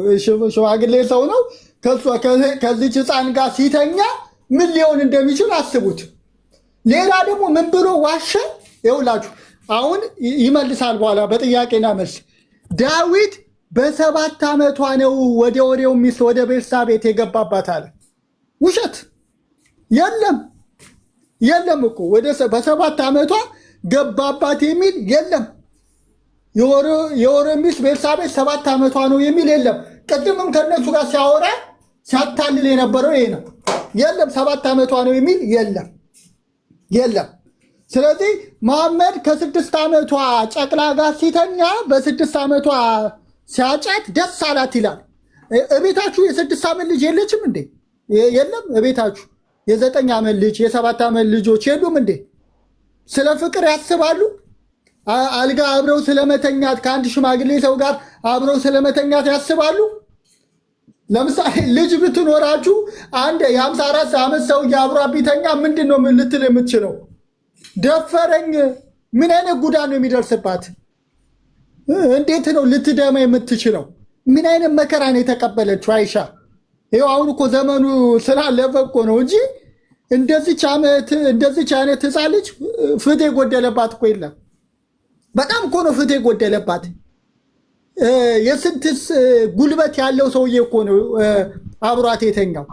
ሽማግሌ ሰው ነው። ከዚች ህፃን ጋር ሲተኛ ምን ሊሆን እንደሚችል አስቡት። ሌላ ደግሞ ምን ብሎ ዋሸ? ይኸውላችሁ አሁን ይመልሳል በኋላ በጥያቄና መልስ። ዳዊት በ7 ዓመቷ ነው ወደ ኦሪዮ ሚስት ወደ ቤርሳቤት የገባባት አለ። ውሸት የለም እኮ በ7 ዓመቷ ገባባት የሚል የለም። የኦሪዮ ሚስት ቤርሳቤት 7 ዓመቷ ነው የሚል የለም። ቅድምም ከነሱ ጋር ሲያወራ ሲያታልል የነበረው ይሄ ነው። የለም 7 ዓመቷ ነው የሚል የለም። ስለዚህ መሐመድ ከ6 ዓመቷ ጨቅላ ጋር ሲተኛ በ6 ዓመቷ ሲያጫት ደስ አላት ይላል። እቤታችሁ የ6 ዓመት ልጅ የለችም እንዴ? የለም። እቤታችሁ የ9 ዓመት ልጅ የ7 ዓመት ልጆች የሉም እንዴ? ስለ ፍቅር ያስባሉ? አልጋ አብረው ስለመተኛት ከአንድ ሽማግሌ ሰው ጋር አብረው ስለመተኛት ያስባሉ? ለምሳሌ ልጅ ብትኖራችሁ አንድ የ54 ዓመት ሰው አብሮ ቢተኛ ምንድን ነው ልትል የምትችለው? ደፈረኝ። ምን አይነት ጉዳት ነው የሚደርስባት? እንዴት ነው ልትደማ የምትችለው? ምን አይነት መከራ ነው የተቀበለችው አይሻ? ይኸው አሁን እኮ ዘመኑ ስላለፈ እኮ ነው እንጂ እንደዚች አይነት ህፃን ልጅ ፍትህ የጎደለባት እኮ የለም። በጣም እኮ ነው ፍትህ የጎደለባት። የስንትስ ጉልበት ያለው ሰውዬ እኮ ነው አብሯት የተኛው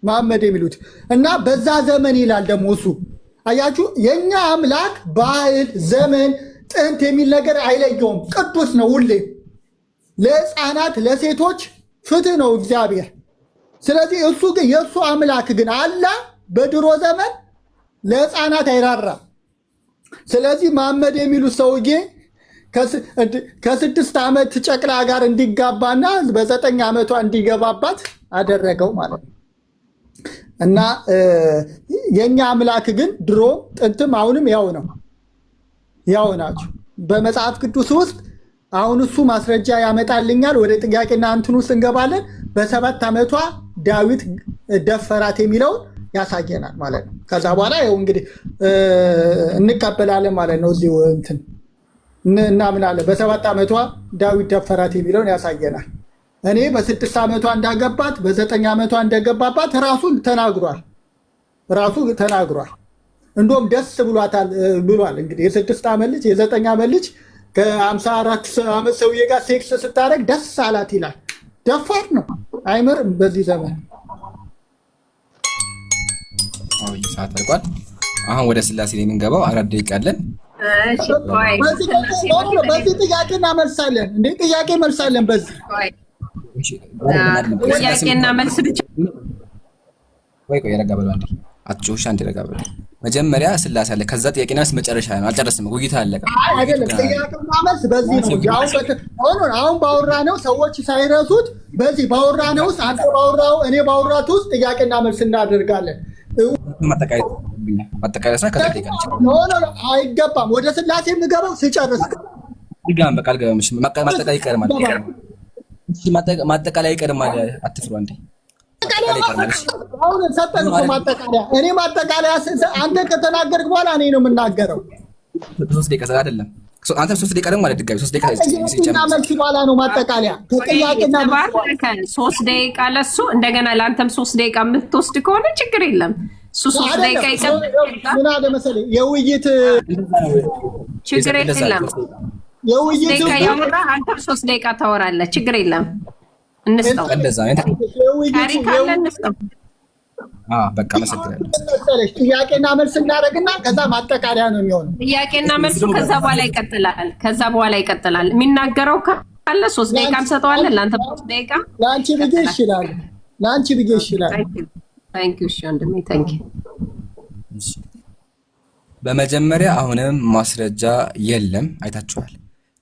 መሐመድ የሚሉት እና በዛ ዘመን ይላል ደግሞ እሱ። አያችሁ የኛ አምላክ ባህል፣ ዘመን፣ ጥንት የሚል ነገር አይለየውም። ቅዱስ ነው ሁሌ። ለህፃናት ለሴቶች ፍትህ ነው እግዚአብሔር። ስለዚህ እሱ ግን የእሱ አምላክ ግን አላህ በድሮ ዘመን ለህፃናት አይራራም። ስለዚህ መሐመድ የሚሉት ሰውዬ ከ6 ዓመት ጨቅላ ጋር እንዲጋባና በ9 ዓመቷ እንዲገባባት አደረገው ማለት ነው። እና የኛ አምላክ ግን ድሮ ጥንትም አሁንም ያው ናቸው። በመጽሐፍ ቅዱስ ውስጥ አሁን እሱ ማስረጃ ያመጣልኛል። ወደ ጥያቄና እንትን ውስጥ እንገባለን። በ7 ዓመቷ ዳዊት ደፈራት የሚለውን ያሳየናል ማለት ነው። ከዛ በኋላ ያው እንግዲህ እንቀበላለን ማለት ነው። እዚሁ እንትን እናምናለን። በ7 ዓመቷ ዳዊት ደፈራት የሚለውን ያሳየናል። እኔ በ6 ዓመቷ እንዳገባት በ9 ዓመቷ እንደገባባት ራሱ ተናግሯል። እንደውም ደስ ብሏል። እንግዲህ የ6 ዓመት ልጅ የ9 ዓመት ልጅ ከ54 ዓመት ሰውዬ ጋር ሴክስ ስታደርግ ደስ አላት ይላል። ደፋር ነው አይምርም በዚህ ዘመን። ሰዓት አልቋል። አሁን ወደ ስላሴ ላይ የምንገባው 4 ደቂቃ አለን። በዚህ ጥያቄ እናመልሳለን። እንዴ ጥያቄ መልሳለን። በዚህ ጥያቄና መልስ ብቻ ቆይ ረጋ በሉ አንዴ። አትጮሽ አንዴ ረጋ በሉ። መጀመሪያ ስላሴ አለ፣ ከዛ ጥያቄና መልስ መጨረሻ ነው። አልጨረስንም፣ ውይይት አለቀ። አይደለም ጥያቄና መልስ በዚህ ነው። አሁን ባወራነው ሰዎች ሳይረሱት በዚህ ባወራነው ውስጥ አንተ ባወራው እኔ ባወራት ውስጥ ጥያቄና መልስ እናደርጋለን። ማጠቃለያ ስራ ከዛ ጠይቃለች። አይገባም። ወደ ስላሴ የምገባው ስጨርስ ይጋም በቃ አልገባም። እሺ ማጠቃለያ ይቀርማል። ማጠቃለያ ይቀርማል። አትፍሩ አንዴ። አሁን ሰጠን እኮ ማጠቃለያ። እኔ ማጠቃለያ አንተ ከተናገርክ በኋላ እኔ ነው የምናገረው። 3 ደቂቃ ሰዓት አይደለም። አንተ 3 ደቂቃ ደግሞ ማለት ድጋሚ 3 ደቂቃ መልስ በኋላ ነው ማጠቃለያ። ከጥያቄና 3 ደቂቃ ለሱ እንደገና ለአንተም 3 ደቂቃ የምትወስድ ከሆነ ችግር የለም። እሱ 3 ደቂቃ ይቀጥላል። ምን አለ መሰለኝ የውይይት ችግር የለም። የውይይት ደቂቃ ያወራ አንተም 3 ደቂቃ ታወራለህ። ችግር የለም። እንስጠው። እንደዛ ታሪክ ካለ እንስጠው። በቃ መሰግናለሁ። ጥያቄና መልስ እናደርግና ከዛ ማጠቃለያ ነው የሚሆነው። ጥያቄና መልሱ ከዛ በኋላ ይቀጥላል። የሚናገረው ካለ 3 ደቂቃ እንሰጠዋለን። ለአንተ 3 ደቂቃ ለአንቺ ብዬ ይችላል። ታንክ ዩ ወንድሜ ታንክ ዩ። በመጀመሪያ አሁንም ማስረጃ የለም። አይታችኋል።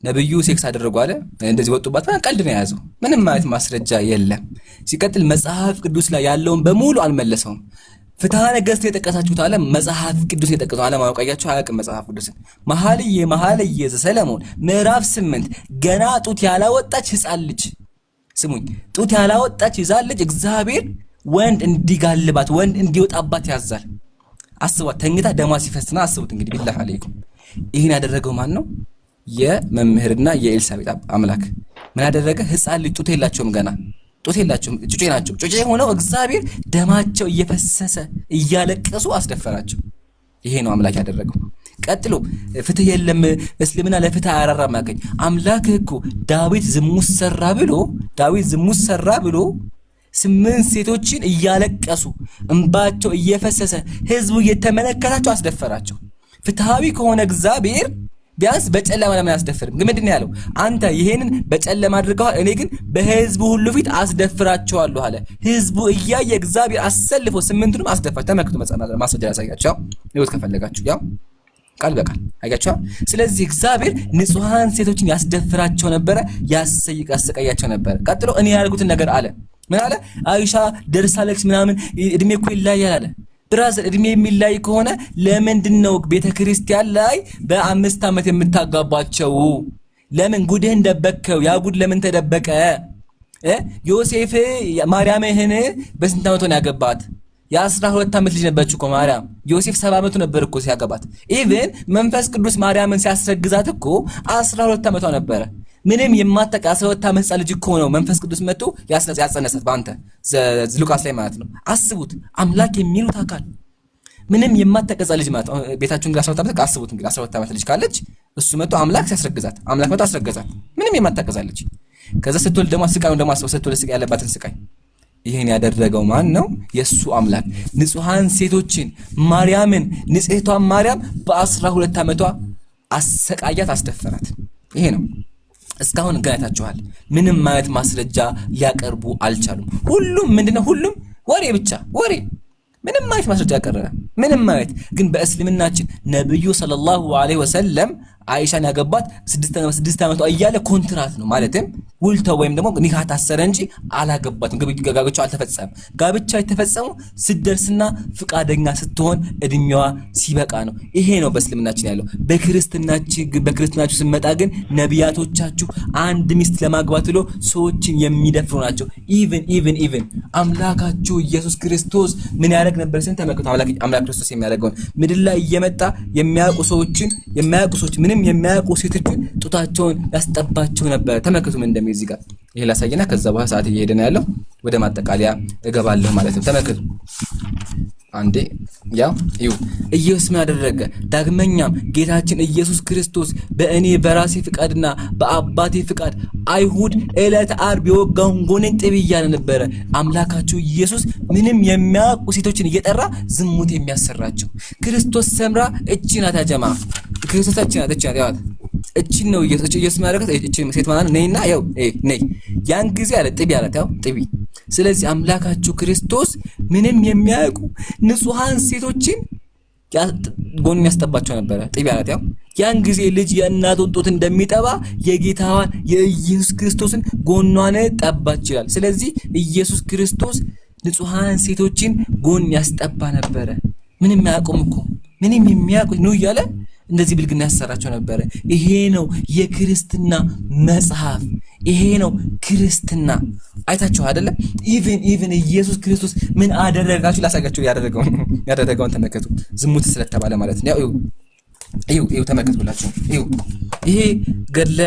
ነብዩ ሴክስ አደረጉ አለ፣ እንደዚህ ወጡባት። ቀልድ ነው የያዘው። ምንም ማለት ማስረጃ የለም። ሲቀጥል መጽሐፍ ቅዱስ ላይ ያለውን በሙሉ አልመለሰውም። ፍትሐ ነገሥት የጠቀሳችሁት አለ መጽሐፍ ቅዱስ የጠቀሰው አለ ማወቃያችሁ አያውቅም። መጽሐፍ ቅዱስን መኃልየ ዘሰሎሞን ምዕራፍ 8 ገና ጡት ያላወጣች ሕፃን ልጅ ስሙኝ፣ ጡት ያላወጣች ሕፃን ልጅ እግዚአብሔር ወንድ እንዲጋልባት ወንድ እንዲወጣባት ያዛል። አስቧት፣ ተኝታ ደሟ ሲፈስና አስቡት እንግዲህ ቢላህ አለይኩም። ይህን ያደረገው ማን ነው? የመምህርና የኤልሳቤጥ አምላክ። ምን ያደረገ? ህፃን ልጅ ጡት የላቸውም፣ ገና ጡት የላቸውም፣ ጩጬ ናቸው። ጩጬ ሆነው እግዚአብሔር ደማቸው እየፈሰሰ እያለቀሱ አስደፈራቸው። ይሄ ነው አምላክ ያደረገው። ቀጥሎ ፍትህ የለም እስልምና ለፍትህ አያራራም ያገኝ አምላክ እኮ ዳዊት ዝሙት ሰራ ብሎ 8 ሴቶችን እያለቀሱ እንባቸው እየፈሰሰ ህዝቡ እየተመለከታቸው አስደፈራቸው። ፍትሃዊ ከሆነ እግዚአብሔር ቢያንስ በጨለማ ለምን አስደፍርም? ግን ምንድነው ያለው? አንተ ይሄንን በጨለማ አድርገዋል፣ እኔ ግን በህዝቡ ሁሉ ፊት አስደፍራቸዋለሁ አለ። ህዝቡ እያየ እግዚአብሔር አሰልፎ 8ቱንም አስደፋች። ተመልከቱ፣ ማስረጃ ያሳያቸው ይወት ከፈለጋችሁ ያው ቃል በቃል አያቻው። ስለዚህ እግዚአብሔር ንጹሃን ሴቶችን ያስደፍራቸው ነበረ፣ ያሰቃያቸው ነበረ። ቀጥሎ እኔ ያልኩትን ነገር አለ። ምን አለ? አይሻ ደርሳለች ምናምን እድሜ እኮ ይለያያል አለ። ብራዘር እድሜ የሚላይ ከሆነ ለምንድነው ቤተክርስቲያን ላይ በ5 ዓመት የምታጋባቸው? ለምን ጉድህን ደበከው? ያ ጉድ ለምን ተደበቀ? ዮሴፍ ማርያምህን በስንት ዓመት ነው ያገባት? የ12 ዓመት ልጅ ነበረች እኮ ማርያም። ዮሴፍ 70 ዓመቱ ነበር እኮ ሲያገባት። ኢቭን መንፈስ ቅዱስ ማርያምን ሲያስረግዛት እኮ 12 ዓመቷ ነበረ። ምንም የማታውቅ 12 ዓመት ህፃን ልጅ እኮ ነው መንፈስ ቅዱስ መጥቶ ያጸነሳት በአንተ ሉቃስ ላይ ማለት ነው። አስቡት፣ አምላክ የሚሉት አካል ምንም የማታውቅ ህፃን ልጅ ማለት ነው። ቤታችሁን ጋር 12 ዓመት አስቡት እንግዲህ 12 ዓመት ልጅ ካለች እሱ መጥቶ አምላክ ሲያስረግዛት፣ አምላክ መጥቶ አስረገዛት። ምንም የማታውቅ ህፃን ልጅ። ከዛ ስትወልድ ደግሞ ስቃዩን ደግሞ አስበው፣ ስትወልድ ስቃይ ያለባትን ስቃይ። ይሄን ያደረገው ማን ነው? የሱ አምላክ። ንጹሃን ሴቶችን ማርያምን፣ ንጽህቷን ማርያም በ12 ዓመቷ አሰቃያት፣ አስደፈራት። ይሄ ነው። እስካሁን ጋይታችኋል። ምንም ማለት ማስረጃ ሊያቀርቡ አልቻሉም። ሁሉም ምንድነው? ሁሉም ወሬ ብቻ ወሬ። ምንም ማለት ማስረጃ ያቀረበ ምንም ማለት ግን በእስልምናችን ነብዩ ሰለላሁ ዐለይሂ ወሰለም አይሻን ያገባት 6 ዓመቷ እያለ ኮንትራት ነው ማለትም ውልተው ወይም ደግሞ ኒካ ታሰረ እንጂ አላገባትም። ጋብቻው አልተፈጸመም። ጋብቻ የተፈጸመው ስትደርስና ፍቃደኛ ስትሆን እድሜዋ ሲበቃ ነው። ይሄ ነው በእስልምናችን ያለው። በክርስትናችሁ ስንመጣ ግን ነቢያቶቻችሁ አንድ ሚስት ለማግባት ብሎ ሰዎችን የሚደፍሩ ናቸው። ኢቭን አምላካችሁ ኢየሱስ ክርስቶስ ምን ያደርግ ነበር? ስንት ተመልከቱ። አምላክ ክርስቶስ የሚያደርገውን ምድር ላይ እየመጣ የሚያውቁ ሰዎች ምንም የሚያውቁ ሴቶችን ጡታቸውን ያስጠባቸው ነበር። ተመልከቱ ምን እንደሚል እዚህ ጋር። ይሄ ላሳየና ከዛ በኋላ ሰዓት እየሄደ ነው ያለው፣ ወደ ማጠቃለያ እገባለሁ ማለት ነው። ተመልከቱ አንዴ ያው ኢየሱስ ምን አደረገ? ዳግመኛም ጌታችን ኢየሱስ ክርስቶስ በእኔ በራሴ ፍቃድና በአባቴ ፍቃድ አይሁድ ዕለተ ዓርብ የወጋውን ጎኔን ጥብ እያለ ነበረ። አምላካቸው ኢየሱስ ምንም የሚያውቁ ሴቶችን እየጠራ ዝሙት የሚያሰራቸው። ክርስቶስ ሰምራ እቺ ናት ያጀማ፣ ክርስቶሳችን ናት እቺ ነው ኢየሱስ ማረከት እቺ ሴት ማለት ነይና ያው ነይ ያን ጊዜ አለ ጥቢ አላት፣ ያው ጥቢ። ስለዚህ አምላካችሁ ክርስቶስ ምንም የሚያውቁ ንጹሃን ሴቶችን ጎን ያስጠባቸው ነበረ። ጥቢ አላት፣ ያው ያን ጊዜ ልጅ የእናቱን ጡት እንደሚጠባ የጌታዋን የኢየሱስ ክርስቶስን ጎኗን ጠባች ይላል። ስለዚህ ኢየሱስ ክርስቶስ ንጹሃን ሴቶችን ጎን ያስጠባ ነበረ። ምንም ያውቁም እኮ ምንም የሚያውቁ ነው እያለ እንደዚህ ብልግና ያሰራቸው ነበረ። ይሄ ነው የክርስትና መጽሐፍ። ይሄ ነው ክርስትና። አይታችሁ አይደለ? ኢቭን ኢየሱስ ክርስቶስ ምን አደረጋችሁ? ላሳያችሁ ያደረገውን ተመልከቱ። ዝሙት ስለተባለ ማለት ነው። ይኸው ተመልከቱላችሁ። ይሄ ገድለ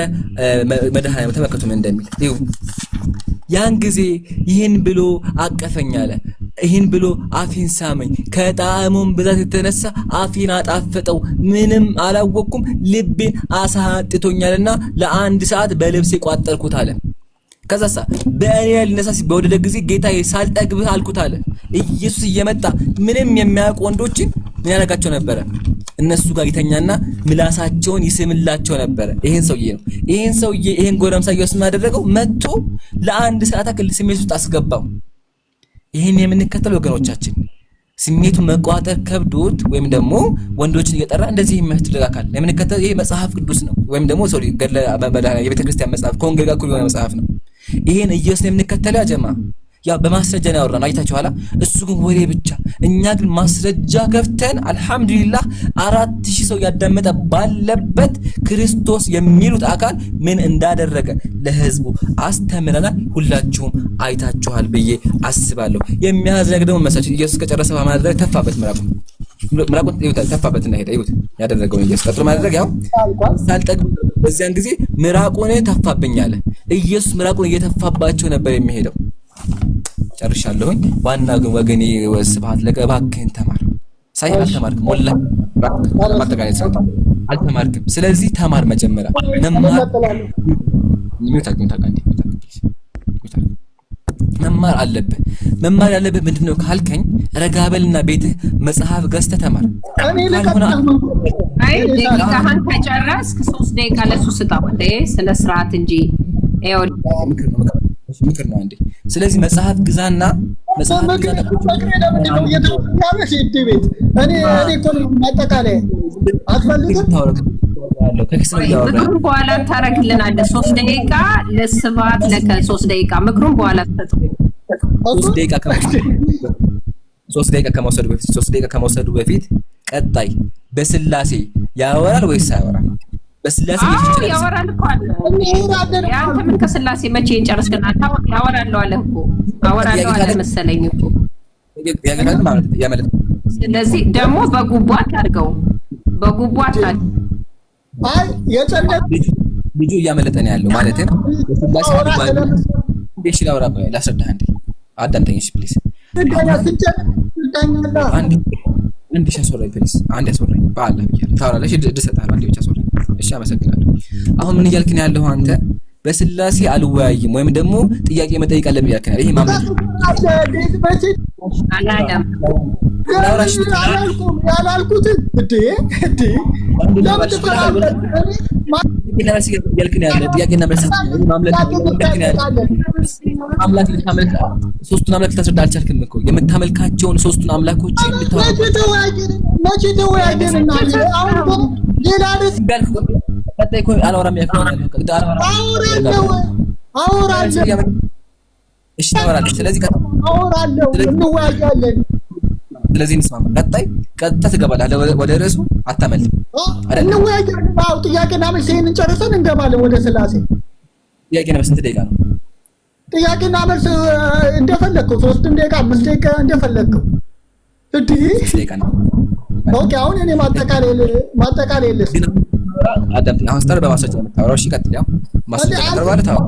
መድኃኔዓለም ተመልከቱ ምን እንደሚል። ያን ጊዜ ይህን ብሎ አቀፈኝ አለ። ይህን ብሎ አፌን ሳመኝ፣ ከጣዕሙም ብዛት የተነሳ አፌን አጣፈጠው። ምንም አላወቅኩም፣ ልቤን አሳጥቶኛልና ለ1 ሰዓት በልብሴ ቋጠርኩት አለ። ከዛሳ በእኔ ሊነሳ በወደደ ጊዜ ጌታዬ ሳልጠግብህ አልኩት አለ። ኢየሱስ እየመጣ ምንም የሚያውቁ ወንዶችን ምን ያደርጋቸው ነበረ? እነሱ ጋር ይተኛና ምላሳቸውን ይስምላቸው ነበረ። ይሄን ሰውዬ ይሄን ጎረምሳ ኢየሱስ ያደረገው መጥቶ ለ1 ሰዓት አክል ስሜት ውስጥ አስገባው። ይሄን የምንከተለው ወገኖቻችን ስሜቱን መቋጠር ከብዶት ወይም ደግሞ ወንዶችን እየጠራ እንደዚህ የሚያስደርግ አካል የምንከተለው ይሄ መጽሐፍ ቅዱስ ነው፣ ወይም ደግሞ ገድለ የቤተክርስቲያን መጽሐፍ ከወንጌል ጋር እኩል የሆነ መጽሐፍ ነው። ይሄን ኢየሱስ የምንከተለው ያጀማ ያ በማስረጃ ነው ያወራነው። አይታችኋላ። እሱ ግን ወሬ ብቻ። እኛ ግን ማስረጃ ከፍተን አልሐምዱሊላህ 4000 ሰው ያዳመጠ ባለበት ክርስቶስ የሚሉት አካል ምን እንዳደረገ ለህዝቡ አስተምረናል። ሁላችሁም አይታችኋል ብዬ አስባለሁ። የሚያዝነግ ደግሞ መሳች ኢየሱስ ከጨረሰ በማድረግ ተፋበት ምራቁን ተፋበት እና ሄደ። ይሁት ያደረገው ኢየሱስ ቀጥሎ ማድረግ ያው ሳልጠግብ በዚያን ጊዜ ምራቁን ተፋብኝ አለ። ኢየሱስ ምራቁን እየተፋባቸው ነበር የሚሄደው። ጨርሻለሁኝ። ዋና ግን ወገኔ ስብሐት ለእባክህን ተማር። ሳይ አልተማርክም፣ ወላሂ ማጠቃለያ ሰው አልተማርክም። ስለዚህ ተማር። መጀመሪያ መማር አለብህ። መማር ያለብህ ምንድነው ካልከኝ ረጋበልና ቤትህ መጽሐፍ ገዝተህ ተማር። አይ ደቂቃህን ከጨረስክ 3 ደቂቃ ለሱ ስጣው እንዴ፣ ስለ ስርዓት እንጂ ምክር ነው እንዴ። ስለዚህ መጽሐፍ ግዛና መጽሐፍ ግዛና ምክሩን በኋላ ታረግልናለህ። 3 ደቂቃ ለስብሐት ለከ 3 ደቂቃ ምክሩን በኋላ ተሰጠው። 3 ደቂቃ ከመውሰዱ በፊት ቀጣይ በስላሴ ያወራል ወይስ አያወራም? በስላሴ ያወራል እኮ አለ። ያንተ ምን ከስላሴ መቼ እንጨርስከና ያወራል አለ እኮ አወራለሁ አለ መሰለኝ እኮ። ስለዚህ ደግሞ በጉቦ አታድርገው፣ በጉቦ አታድርገው። አይ የጨነቀ ልጁ እያመለጠን ያለው ማለት ነው። በስላሴ አባል ቤሽ ላውራ ቆይ ላስረዳህ እንዴ። አዳምጠኝ እሺ ፕሊዝ። አንድ ሻሶራይ ፕሊዝ፣ አንድ ያሶራይ በአላህ ብያለሁ። ታወራለሽ እድሰጣለሁ። አንድ ብቻ ሶራይ። እሺ አመሰግናለሁ። አሁን ምን እያልክ ነው ያለው አንተ? በስላሴ አልወያይም ወይም ደግሞ ጥያቄ መጠየቅ አለብኝ እያልክ ነው። ይሄ ማምለጥ አላለም ያላልኩትን እንዴ ጥያቄና መልስ ማምለጥ አምላክ ልታመልክ ሶስቱን አምላክ ልታስረዳ አልቻልክም እኮ። የምታመልካቸውን ሶስቱን አምላኮች መቼ ተወያየንና አሁን ሌላ ደስ ቀጣይ እኮ አላወራም ያልከው አወራለሁ። እሺ ታወራለህ። ስለዚህ አወራለሁ፣ እንወያያለን። ስለዚህ እንስማማ። ቀጥታ ትገባለህ ወደ ርዕሱ። አታመልጥም። እንወያያለን። አዎ ጥያቄና መልስ ይሄንን ጨርሰን እንገባለን ወደ ስላሴ። ጥያቄና መልስ ስንት ደቂቃ ነው? ጥያቄና መልስ እንደፈለግከው 3 ደቂቃ 5 ደቂቃ እንደፈለግከው። እዲ 3 ደቂቃ ነው። ኦኬ አሁን እኔ ማጠቃለያ ልስ አዳምጥ። አሁን ስታር በማስረጃ የምታወራው እሺ፣ ቀጥል። ያው ማስረጃ ቀርባለህ። ታው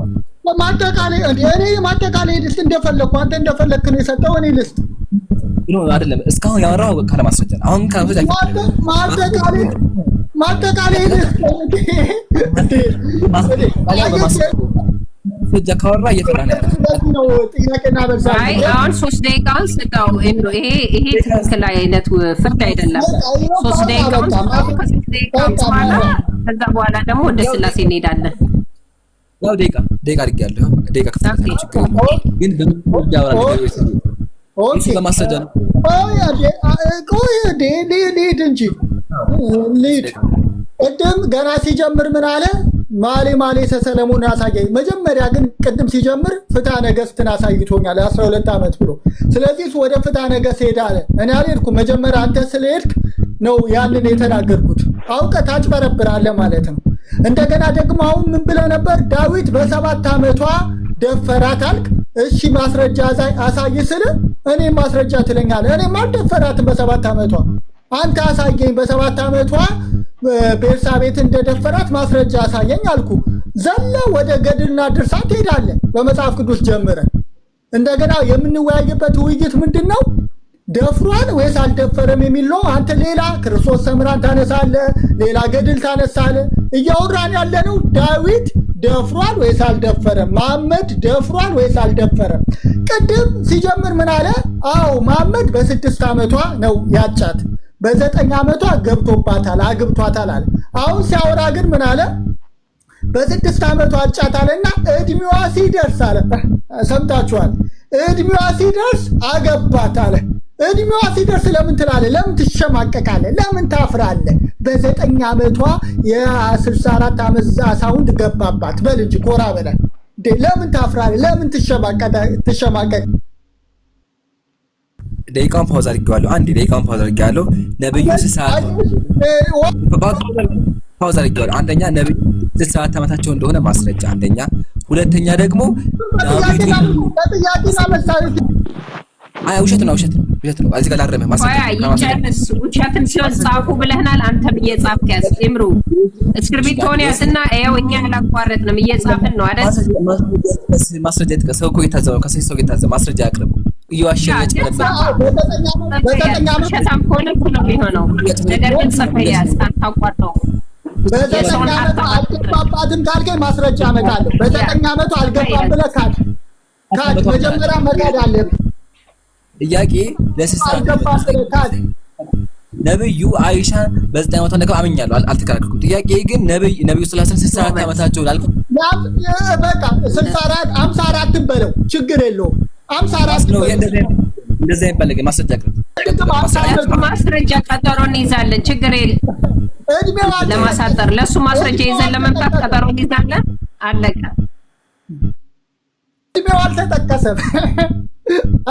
ማጠቃለያ እኔ ማጠቃለያ ልስ እንደፈለግኩ አንተ እንደፈለግክ ነው የሰጠው። እኔ ልስ ነው አይደለም። እስካሁን ያወራው ካለ ማስረጃ ነው። አሁን ካለ ማጠቃለያ ልስ ማስረጃ ካወራ እየፈራን ነው። ጥያቄና መልስ አሁን 3 ደቂቃውን ስጠው። ይሄ ትክክል አይነት ፍርድ አይደለም። 3 ደቂቃውን ከ3 ደቂቃ ከዛ በኋላ ደግሞ ወደ ስላሴ እንሄዳለን። ያው ደቂቃ አድርጌያለሁ። ደቂቃ ከፍተኛ ችግር ግን በምን ያወራል? ኦኬ በማስረጃ ነው። ቆይ ልሂድ እንጂ ልሂድ። ቅድም ገና ሲጀምር ምን አለ? ማሌ ሰለሞን አሳየኝ። መጀመሪያ ግን ቅድም ሲጀምር ፍትሐ ነገሥትን አሳይቶኛል 12 ዓመት ብሎ። ስለዚህ ወደ ፍትሐ ነገሥት ሄዳለ። እኔ አልሄድኩም። መጀመሪያ አንተ ስለሄድክ ነው ያንን የተናገርኩት። አውቀህ ታጭበረብራለህ ማለት ነው። እንደገና ደግሞ አሁን ምን ብለህ ነበር? ዳዊት በ7 ዓመቷ ደፈራት አልክ። እሺ ማስረጃ አሳይ ስል እኔ ማስረጃ ትለኛለህ። እኔ ማልደፈራትም በ7 ዓመቷ። አንተ አሳየኝ በ7 ዓመቷ ቤርሳቤት እንደደፈራት ማስረጃ አሳየኝ አልኩ። ዘለ ወደ ገድልና ድርሳት ትሄዳለህ። በመጽሐፍ ቅዱስ ጀምረን እንደገና የምንወያይበት ውይይት ምንድን ነው? ደፍሯል ወይስ አልደፈረም የሚል ነው። አንተ ሌላ ክርስቶስ ሰምራን ታነሳለህ፣ ሌላ ገድል ታነሳለህ። እያወራን ያለነው ዳዊት ደፍሯል ወይስ አልደፈረም? መሐመድ ደፍሯል ወይስ አልደፈረም? ቅድም ሲጀምር ምን አለ? አዎ መሐመድ በ6 ዓመቷ ነው ያጫት፣ በ9 ዓመቷ ገብቶባታል፣ አግብቷታል አለ። አሁን ሲያወራ ግን ምን አለ? በ6 ዓመቷ አጫታልና እድሜዋ ሲደርስ አለ። ሰምታችኋል? እድሜዋ ሲደርስ አገባት አለ። እድሜዋ ሲደርስ ለምን ትላለህ? ለምን ትሸማቀቃለህ? ለምን ታፍራለህ? በ9 ዓመቷ የ64 ዓመት አዛውንት ገባባት። በልጅ ኮራ በላይ ለምን ታፍራለህ? ለምን ትሸማቀቅ? ደቂቃውን ፓውዝ አድርጌዋለሁ። አንዴ ደቂቃውን ፓውዝ አድርጌዋለሁ። ነብዩ 60 ፓውዝ አድርጌዋለሁ። አንደኛ ነብዩ 60 ዓመታቸው እንደሆነ ማስረጃ አንደኛ፣ ሁለተኛ ደግሞ ዳዊት ውሸት ነው እዚህ ጋር ላረመህ ማስረጃ ውሸትን ሲሆን ጻፉ ብለህናል። አንተም እየጻፍክ ያዝ። እምሩ እስክርቢቶን ያዝና ይኸው እኛ አላቋረጥንም እየጻፍን ነው አይደል? ማስረጃ ይጥቀስ። ሰው እኮ የታዘበው ከሰው የታዘበው ማስረጃ አቅርብ። እየዋሸች ነበር። ውሸታም ከሆነ እኮ ነው የሚሆነው። ነገር ግን ጽፈህ ያዝ፣ አታቋርጠው። በዘጠኝ ዓመቱ አልገባባትም ካልከኝ ማስረጃ አመጣለሁ። በዘጠኝ ዓመቱ አልገባም ብለህ ካድ መጀመሪያ መካድ አለብህ። ጥያቄ ነብዩ አይሻ በ9 ዓመቷ እንደገባ አምኛለሁ፣ አልተከራከርኩም። ጥያቄ ግን ነብዩ ሰለላሁ ዐለይሂ ወሰለም 64 ዓመታቸው ላልኩ በቃ 64 54 በለው ችግር የለውም። 54 ነው እንደዛ ይባላል። ማስረጃ ማስረጃ ቀጠሮ እንይዛለን። ችግር የለም። ለማሳጠር ለሱ ማስረጃ ይዘን ለመምጣት ቀጠሮ እንይዛለን። አለቀ። እድሜው አልተጠቀሰም፣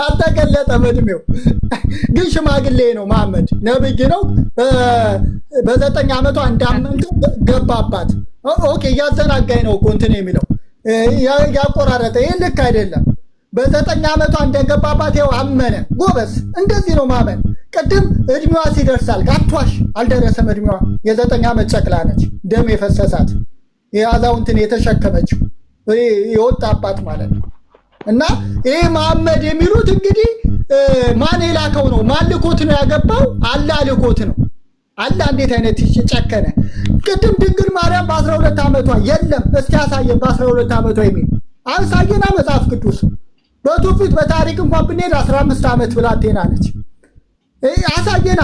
አልተገለጠም። እድሜው ግን ሽማግሌ ነው። መሐመድ ነብይ ነው። በ9 ዓመቷ እንዳመንክ ገባባት። ኦኬ እያዘናጋኝ ነው እኮ እንትን የሚለው ያቆራረጠ። ይህ ልክ አይደለም። በ9 ዓመቷ እንደገባባት ይኸው አመነ። ጎበዝ፣ እንደዚህ ነው ማመን። ቅድም እድሜዋ ሲደርሳል ጋቷሽ አልደረሰም። እድሜዋ የ9 ዓመት ጨቅላ ነች። ደም የፈሰሳት የአዛውንትን የተሸከመችው የወጣባት ማለት ነው። እና ይሄ መሐመድ የሚሉት እንግዲህ ማን የላከው ነው? ማን ልኮት ነው ያገባው? አላህ ልኮት ነው። አላህ እንዴት አይነት ጨከነ! ቅድም ድንግል ማርያም በ12 ዓመቷ የለም። እስቲ አሳየን በ12 ዓመቷ የሚል አሳየና መጽሐፍ ቅዱስ። በትውፊት በታሪክ እንኳን ብንሄድ 15 ዓመት ብላቴና ነች። አሳየና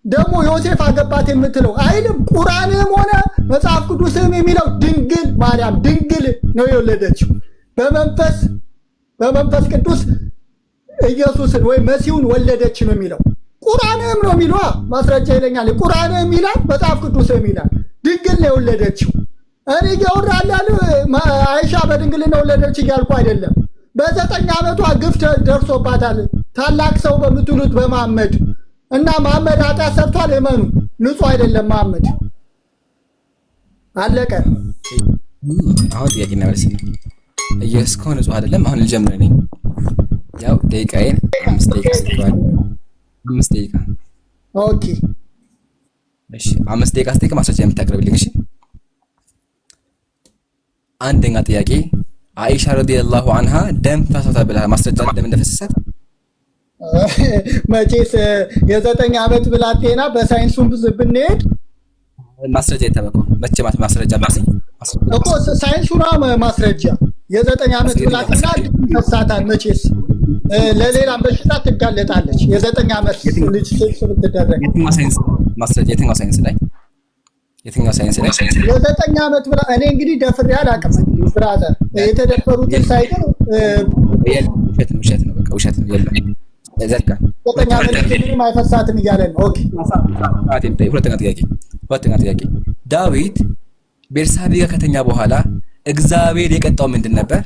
ደግሞ ዮሴፍ አገባት የምትለው አይልም። ቁርአንም ሆነ መጽሐፍ ቅዱስም የሚለው ድንግል ማርያም ድንግል ነው የወለደችው በመንፈስ ቅዱስ ኢየሱስን ወይ መሲሁን ወለደች ነው የሚለው። ቁርአንም ነው የሚለው። ማስረጃ ይለኛል። ቁርአንም ይላል፣ መጽሐፍ ቅዱስም ይላል። ድንግል ነው የወለደችው። እኔ እያወራለሁ አይሻ በድንግልና ወለደች እያልኩ አይደለም። በ9 ዓመቷ ግፍ ደርሶባታል። ታላቅ ሰው በምትሉት በመሐመድ እና መሐመድ ኃጢአት ሰርቷል። እመኑ፣ ንጹህ አይደለም መሐመድ። አለቀ። አሁን ጥያቄ እና መልስ ነው። ኢየሱስ እኮ ንጹህ አይደለም። አሁን ልጀምር ነኝ። ያው ደቂቃዬን 5 ደቂቃ ሰጥቷል። 5 ደቂቃ ኦኬ። እሺ 5 ደቂቃ ስጠይቅ ማስረጃ የምታቀርብልኝ። እሺ አንደኛ ጥያቄ አይሻ ረዲየላሁ ዐንሃ ደም ፈሰሰ ብላ ማስረጃ ደም እንደፈሰሳት መቼስ የ9 ዓመት ብላቴና በሳይንሱም ብንሄድ ማስረጃ የተበቀው መቼ ማስረጃ እኮ ሳይንሱ ነው ማስረጃ። የ9 ዓመት ብላቴና ፈሳታል። መቼስ ለሌላም በሽታ ትጋለጣለች። የ9 ዓመት ልጅ ስልስ ብትደረግ የትኛው ሳይንስ ማስረጃ? የትኛው ሳይንስ ላይ የ9 ዓመት ብላ እኔ እንግዲህ ደፍሬ አላውቅም። ብራዘር የተደፈሩትን ሳይቀር ውሸት ነው። በቃ ውሸት ነው። የለም ዘርጋ 9 ዓመት ምንም አይፈሳትም እያለ ነው። ኦኬ ሁለተኛ ጥያቄ ዳዊት ቤርሳቤ ጋር ከተኛ በኋላ እግዚአብሔር የቀጣው ምንድን ነበር?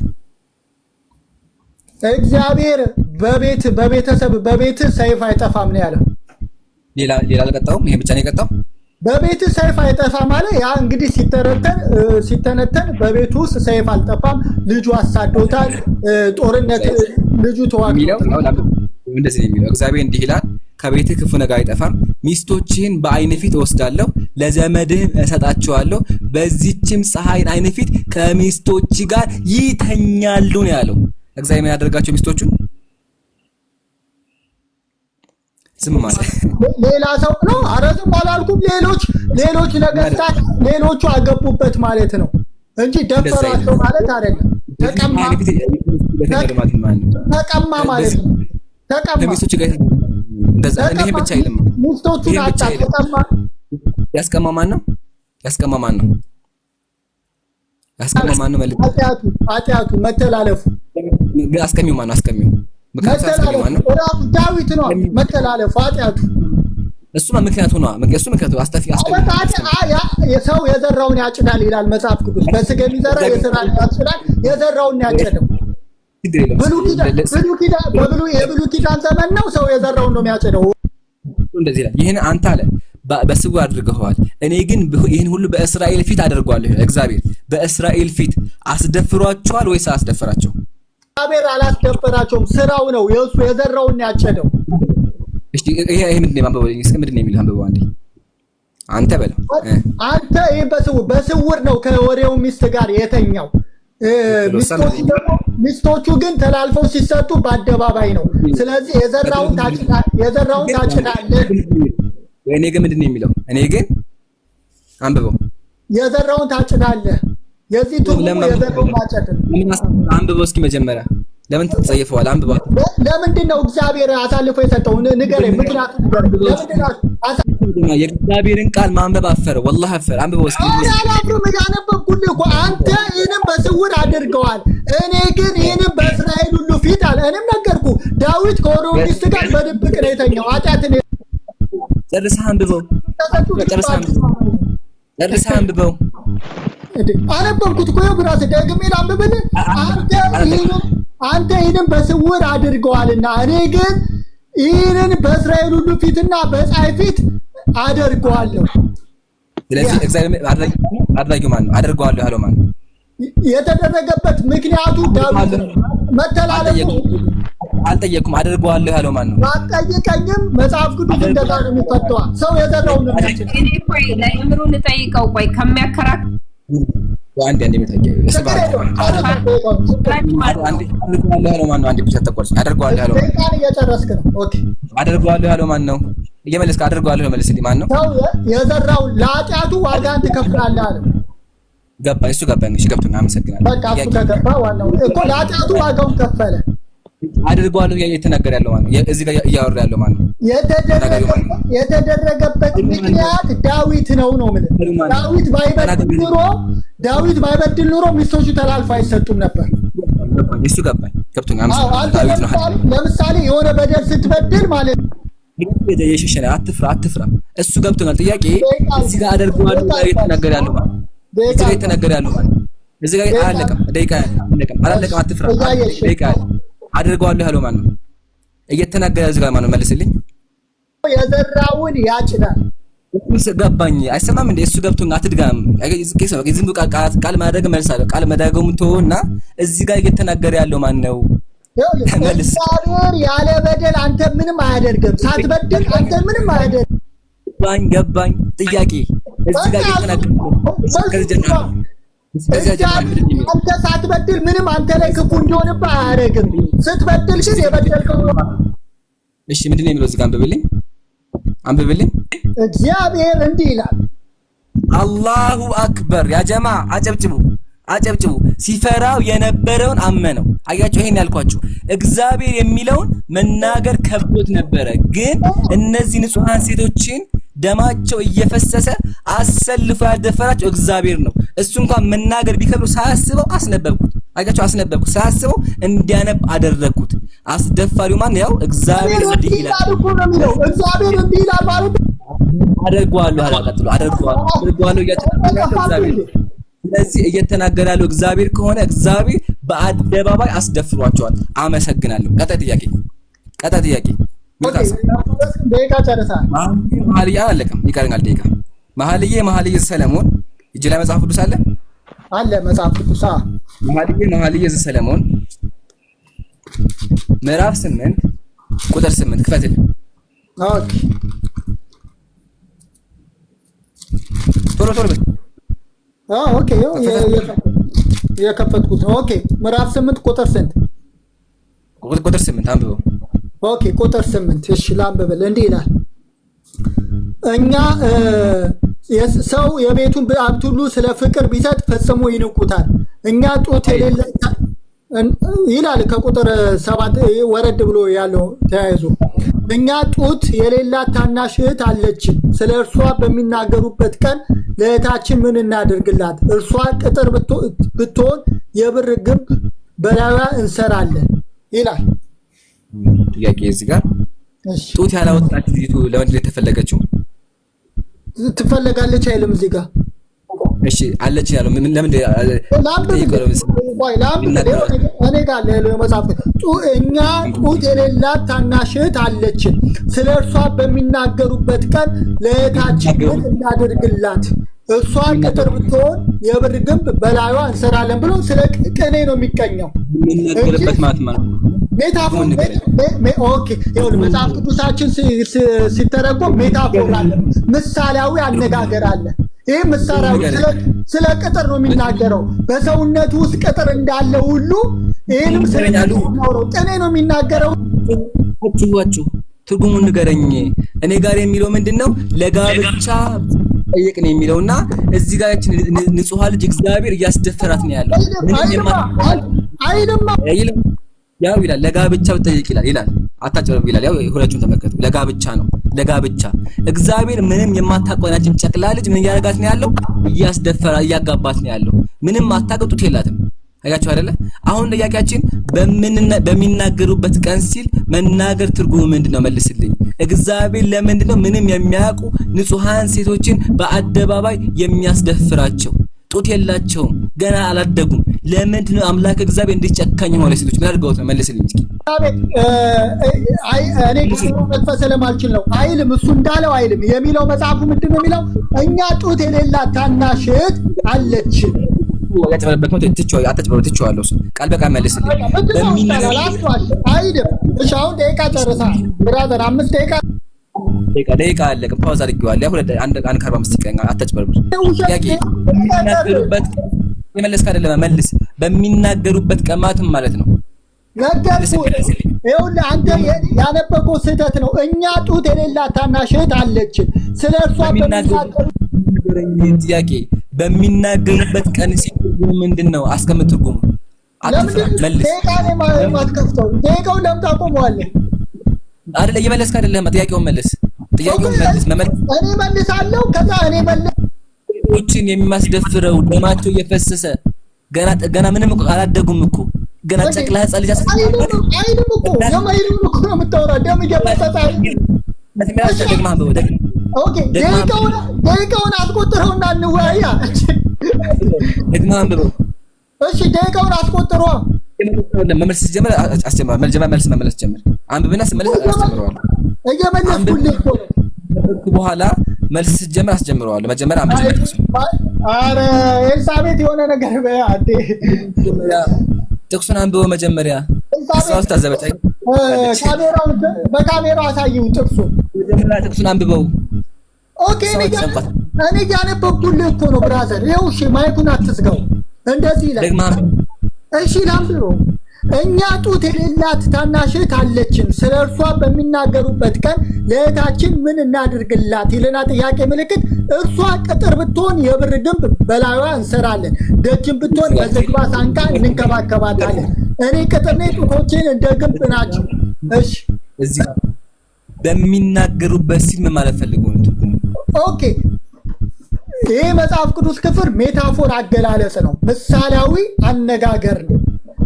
እግዚአብሔር በቤተሰብ በቤት ሰይፍ አይጠፋም ነው ያለው። ሌላ አልቀጣውም። ይሄ ብቻ ነው የቀጣው። በቤት ሰይፍ አይጠፋም ማለት ያ እንግዲህ ሲተነተን በቤት ውስጥ ሰይፍ አልጠፋም። ልጁ አሳዶታል። ጦርነት ልጁ ተዋግቷል። እንደዚህ ነው የሚለው። እግዚአብሔር እንዲህ ይላል፣ ከቤትህ ክፉ ነገር አይጠፋም። ሚስቶችህን በዓይን ፊት እወስዳለሁ፣ ለዘመድህም እሰጣቸዋለሁ። በዚህችም ፀሐይን ዓይን ፊት ከሚስቶች ጋር ይተኛሉ ነው ያለው። እግዚአብሔር ምን ያደርጋቸው ሚስቶቹን? ዝም ማለት ሌላ ሰው ነው። ኧረ ዝም አላልኩም። ሌሎች ነገስታት ሌሎቹ አገቡበት ማለት ነው እንጂ ደፈራቸው ማለት አይደለም። ተቀማ ማለት ነው። ተቀማ ሚስቶች ጋር እንደዛ እንዴ ብቻ አይልም። ሚስቶቹን አጣ። ተቀማ ያስቀማ ማን ነው? ያስቀማ ማን ነው? ኃጢአቱ መተላለፉ አስቀሚው ማን ነው? አስቀሚው ዳዊት ነው። መተላለፉ ኃጢአቱ እሱማ ምክንያቱ ነው። ምክንያቱ ሰው የዘራውን ያጭዳል ይላል መጽሐፍ ቅዱስ። በስጋ የሚዘራ የዘራውን ያጭዳል። የዘራውን ያጭደው የብሉይ ኪዳን ዘመን ነው። ሰው የዘራውን ነው የሚያጭደው። እንደዚህ ይላል። ይህን አንተ አለ በስውር አድርገዋል፣ እኔ ግን ይህን ሁሉ በእስራኤል ፊት አደርገዋለሁ። እግዚአብሔር በእስራኤል ፊት አስደፍሯቸዋል ወይስ አስደፈራቸው? እግዚአብሔር አላስደፈራቸውም። ስራው ነው የእሱ የዘራውን ያጨደው። እሺ ይሄ ምንድን ነው የሚለው? አንብበው አንዴ አንተ በለው። አንተ ይሄ በስውር ነው ከወሬው ሚስት ጋር የተኛው። ሚስቶቹ ግን ተላልፈው ሲሰጡ በአደባባይ ነው። ስለዚህ የዘራውን ታጭዳለህ። እኔ ግን ምንድን ነው የሚለው? እኔ ግን አንብበው፣ የዘራውን ታጭዳለህ። የዚህ ትርጉሙ የዘራውን ማጨድ ነው። አንብበው እስኪ መጀመሪያ። ለምን ትጸየፈዋል? አንብበው። ለምንድን ነው እግዚአብሔር አሳልፎ የሰጠው? ንገረኝ፣ ምክንያቱም የእግዚአብሔርን ቃል ማንበብ አፈረ። ወላሂ አፈረ። አንብበው እስኪ። አላፍርም፣ ያነበብኩልህ እኮ። አንተ ይህንም በስውር አድርገዋል፣ እኔ ግን ይህንም በእስራኤል ሁሉ ፊት አለ። እኔም ነገርኩህ፣ ዳዊት ከወሬው ሚስት ጋር በድብቅ ነው የተኛው። ኃጢአትን ጨርሰህ አንብበው። ጨርሰህ አንብበው። አነበብኩት እኮ ብራስ ደግሜ ላንብብልህ። አንተ ይህንን በስውር አድርገዋልና እኔ ግን ይህንን በእስራኤል ሁሉ ፊትና በፀሐይ ፊት አደርገዋለሁ። ስለዚህ እግዚአብሔር አድራጊው ማን ነው? አደርገዋለሁ ያለው ማን ነው? የተደረገበት ምክንያቱ ዳዊት ነው። መተላለፉ አልጠየኩም። አደርገዋለሁ ያለው ማን ነው? ባትጠይቀኝም መጽሐፍ ቅዱስ እንደዛ ነው የሚፈተዋ። ሰው የዘራውን ነው የሚያጭደው። እኔ ቆይ ለእምሩን ጠይቀው። ቆይ ከሚያከራክር አንዴ አደርገዋለሁ ያለው ማን ነው? እየመለስክ አደርገዋለሁ መልስልኝ። ማን ነው? የዘራው ለኃጢአቱ ዋጋን ትከፍላለህ አለ። ገባኝ። እሱ ገባኝ። እሺ ገብቶኛል። አመሰግናለሁ። በቃ እሱ ከገባ ዋናው እኮ ለኃጢአቱ ዋጋውን ከፈለ። አደርገዋለሁ እየተናገረ ያለው ማን ነው? እዚህ ጋር እያወራ ያለው ማን ነው? የተደረገበት ምክንያት ዳዊት ነው የምልህ። ዳዊት ባይበድል ኑሮ ሚስቶቹ ተላልፈው አይሰጡም ነበር። እሱ ገባኝ። ገብቶኛል። አመሰግናለሁ። ለምሳሌ የሆነ በደል ስትበድል ማለት ነው የሸሸነ አትፍራ። እሱ ገብቶኛል። ጥያቄ እዚህ ጋር አደርገዋለሁ እየተናገረ ያለው ማን ነው? እዚህ ጋር እየተናገረ ያለው ማን ነው? እዚህ ጋር አላለቀም። ደቂቃ አላለቀም። አትፍራ። ደቂቃ አደርገዋለሁ ያለው ማን ነው? እየተናገረ እዚህ ጋር ማን ነው? መልስልኝ። የዘራውን ያጭዳል። ገባኝ። አይሰማም እንዴ? እሱ ገብቶኛል። አትድጋም። ዝም ብሎ ቃል ማድረግ መልሳለሁ። ቃል መዳገሙን ተወውና እዚህ ጋር እየተናገረ ያለው ማን ነው? እግዚአብሔር ያለ በደል አንተ ምንም አያደርግም። ሳትበድል አንተ ምንም አያደርግም። ገባኝ። ጥያቄ እዚህ ጋር እየተናገረ አንተ ሳትበድል ምንም አንተ ላይ ክፉ እንዲሆንብህ አያደርግም። ስትበድል ግን የበደልከው። እሺ ምንድን ነው የሚለው? እዚህ ጋር አንብብልኝ። እግዚአብሔር እንዲህ ይላል። አላሁ አክበር። ያ ጀማ አጨብጭቡ። ሲፈራው የነበረውን አመነው። አያችሁ፣ ይሄን ያልኳችሁ እግዚአብሔር የሚለውን መናገር ከብዶት ነበረ። ግን እነዚህ ንጹሃን ሴቶችን ደማቸው እየፈሰሰ አሰልፎ ያደፈራቸው እግዚአብሔር ነው። እሱ እንኳን መናገር ቢከብዱ ሳያስበው አስነበብኩት። አያችሁ፣ አስነበብኩት። ሳያስበው እንዲያነብ አደረግኩት። አስደፋሪው ማን? ያው እግዚአብሔር እንዲህ ይላል። እግዚአብሔር እንዲህ ይላል ማለት አደርገዋለሁ አላቀጥሎ አደርገዋለሁ እግዚአብሔር። ስለዚህ እየተናገረ ያለው እግዚአብሔር ከሆነ እግዚአብሔር በአደባባይ አስደፍሯቸዋል። አመሰግናለሁ። ቀጣይ ጥያቄ ደቂቃ ጨርሰሃል። መኃልየ አላለቀም፣ ይቀረናል ደቂቃ። መኃልየ ዘሰሎሞን እጅ ላይ መጽሐፍ ቅዱስ አለ መጽሐፍ ቅዱስ መኃልየ ዘሰሎሞን ምዕራፍ 8 ቁጥር 8 ክፈትል። ኦኬ ቶሎ በል። ኦኬ የከፈትኩት ነው። ኦኬ ምዕራፍ 8 ቁጥር ስንት? ቁጥር 8 አንብበው። ኦኬ ቁጥር 8 እሺ ላንብብል። እንዲህ ይላል፣ እኛ ሰው የቤቱን ሀብት ሁሉ ስለ ፍቅር ቢሰጥ ፈጽሞ ይንቁታል። እኛ ጡት የሌለ ይላል። ከቁጥር 7 ወረድ ብሎ ያለው ተያይዞ እኛ ጡት የሌላት ታናሽ እህት አለችን። ስለ እርሷ በሚናገሩበት ቀን ለእህታችን ምን እናደርግላት? እርሷ ቅጥር ብትሆን የብር ግንብ በላይዋ እንሰራለን ይላል። ጥያቄ እዚህ ጋር ጡት ያላወጣች ልጅቱ ለምንድን ነው የተፈለገችው? ትፈለጋለች አይልም እዚህ ጋር እሺ አለች ያለው ምን ለምን እኔ ጋር መጽሐፍ እኛ ጡት የሌላት ታናሽ እህት አለችን፣ ስለ እርሷ በሚናገሩበት ቀን ለእህታችን ምን እናድርግላት? እሷ ቅጥር ብትሆን የብር ግንብ በላይዋ እንሰራለን ብሎ ስለ ቅኔ ነው የሚቀኘው። የሚናገርበት ማለት ሜታፎር ኦኬ። ይኸውልህ መጽሐፍ ቅዱሳችን ሲተረጎም ሜታፎር አለ፣ ምሳሌያዊ አነጋገር አለ። ይህ ምሳሌያዊ ስለ ቅጥር ነው የሚናገረው። በሰውነቱ ውስጥ ቅጥር እንዳለ ሁሉ ይህንም ቅኔ ነው የሚናገረው። ትርጉሙን ንገረኝ። እኔ ጋር የሚለው ምንድን ነው? ለጋብቻ ጠይቅ ነው የሚለውና እዚህ ጋር ንጹሃ ልጅ እግዚአብሔር እያስደፈራት ነው ያለው። ያው ይላል ለጋብቻ ጠይቅ ይላል አታጭበርብ ይላል። ያው ሁለቱም ተመልከቱ፣ ለጋብቻ ነው። ለጋብቻ እግዚአብሔር ምንም የማታቆናጭን ጨቅላ ልጅ ምን እያደረጋት ነው ያለው? እያስደፈራ እያጋባት ነው ያለው። ምንም አታቀጡት የላትም። አያችሁ አይደለ? አሁን ጥያቄያችን በሚናገሩበት ቀን ሲል መናገር ትርጉሙ ምንድነው? መልስልኝ። እግዚአብሔር ለምንድነው ምንም የሚያውቁ ንጹሃን ሴቶችን በአደባባይ የሚያስደፍራቸው? ጡት የላቸውም፣ ገና አላደጉም። ለምንድነው አምላክ እግዚአብሔር እንዲጨካኝ ሆነ? ሴቶች ምን አድርገውት ነው? መልስልኝ እስኪ። እኔ መጥፈስ ስለማልችል ነው። አይልም፣ እሱ እንዳለው አይልም። የሚለው መጽሐፉ ምንድነው የሚለው? እኛ ጡት የሌላት ታናሽ እህት አለችን። ያጨበረበት ነው ትቼዋለሁ። ቃል በቃል መልስልኝ። አይልም። እሺ አሁን ደቂቃ ጨርሰሃል ብራዘር፣ 5 ደቂቃ አለቀ። ፓውዝ አድርጌዋለሁ። አንድ ከ45 ይቀኛል። አታጭበርብር። ጥያቄ በሚናገሩበት የመለስክ አይደለም፣ መልስ። በሚናገሩበት ቀማትም ማለት ነው። ይኸውልህ አንተ ያነበብከው ስህተት ነው። እኛ ጡት የሌላት ታናሽ እህት አለችን፣ ስለ እርሷ ጥያቄ በሚናገሩበት ቀን ሲትርጉሙ ምንድን ነው? አስቀምጥ ትርጉሙ። መልስ። ደቂቃውን ለምን ታቆመዋለህ? አይደለ እየመለስክ አይደለም። ጥያቄውን መልስ። ጥያቄውን መልስ። እኔ መልሳለሁ። ከዛ እኔ ሴቶችን የሚያስደፍረው ደማቸው እየፈሰሰ ገና ምንም አላደጉም እኮ ገና ጨቅላ ህፃን ልጅ አይልም እኮ የማይሉን እኮ ነው የምታወራው። ደም እየፈሰሰ ኦኬ፣ ደቂቃውን አስቆጥረውና እንወያያ። ደግማ አንብበው። እሺ ደቂቃውን አስቆጥረው። መመለስ ጀመር። መልስ መመለስ ጀመር። አንብብና ስመለስ አስጀምረዋለሁ። እየመለስኩልህ እኮ በኋላ መልስ ጀመር አስጀምረዋለሁ። መጀመሪያ አንብብ። ኧረ ኤልሳቤጥ የሆነ ነገር በያ አዴ ጥቅሱን አንብበው መጀመሪያ። እሷስ ታዘበቻይ ካሜራውን በካሜራው አሳየው። ጥቅሱን አንብበው። ኦኬ እኔ ያነበብኩልህ እኮ ነው ብራዘር። ይኸው እሺ ማይኩን አትዝጋው። እንደዚህ ይላል። እሺ ላንብበው። እኛ ጡት የሌላት ታናሽ እህት አለችን፣ ስለ እርሷ በሚናገሩበት ቀን ለእህታችን ምን እናድርግላት ይልና ጥያቄ ምልክት። እርሷ ቅጥር ብትሆን የብር ግንብ በላይዋ እንሰራለን፣ ደጅም ብትሆን በዝግባ ሳንቃ እንንከባከባታለን። እኔ ቅጥር ነኝ፣ ጡቶቼን እንደ ግንብ ናቸው። እሺ እዚህ በሚናገሩበት ሲል ምን ማለት ፈልጎ ነው? ኦኬ ይሄ መጽሐፍ ቅዱስ ክፍል ሜታፎር አገላለጽ ነው፣ ምሳሌያዊ አነጋገር ነው።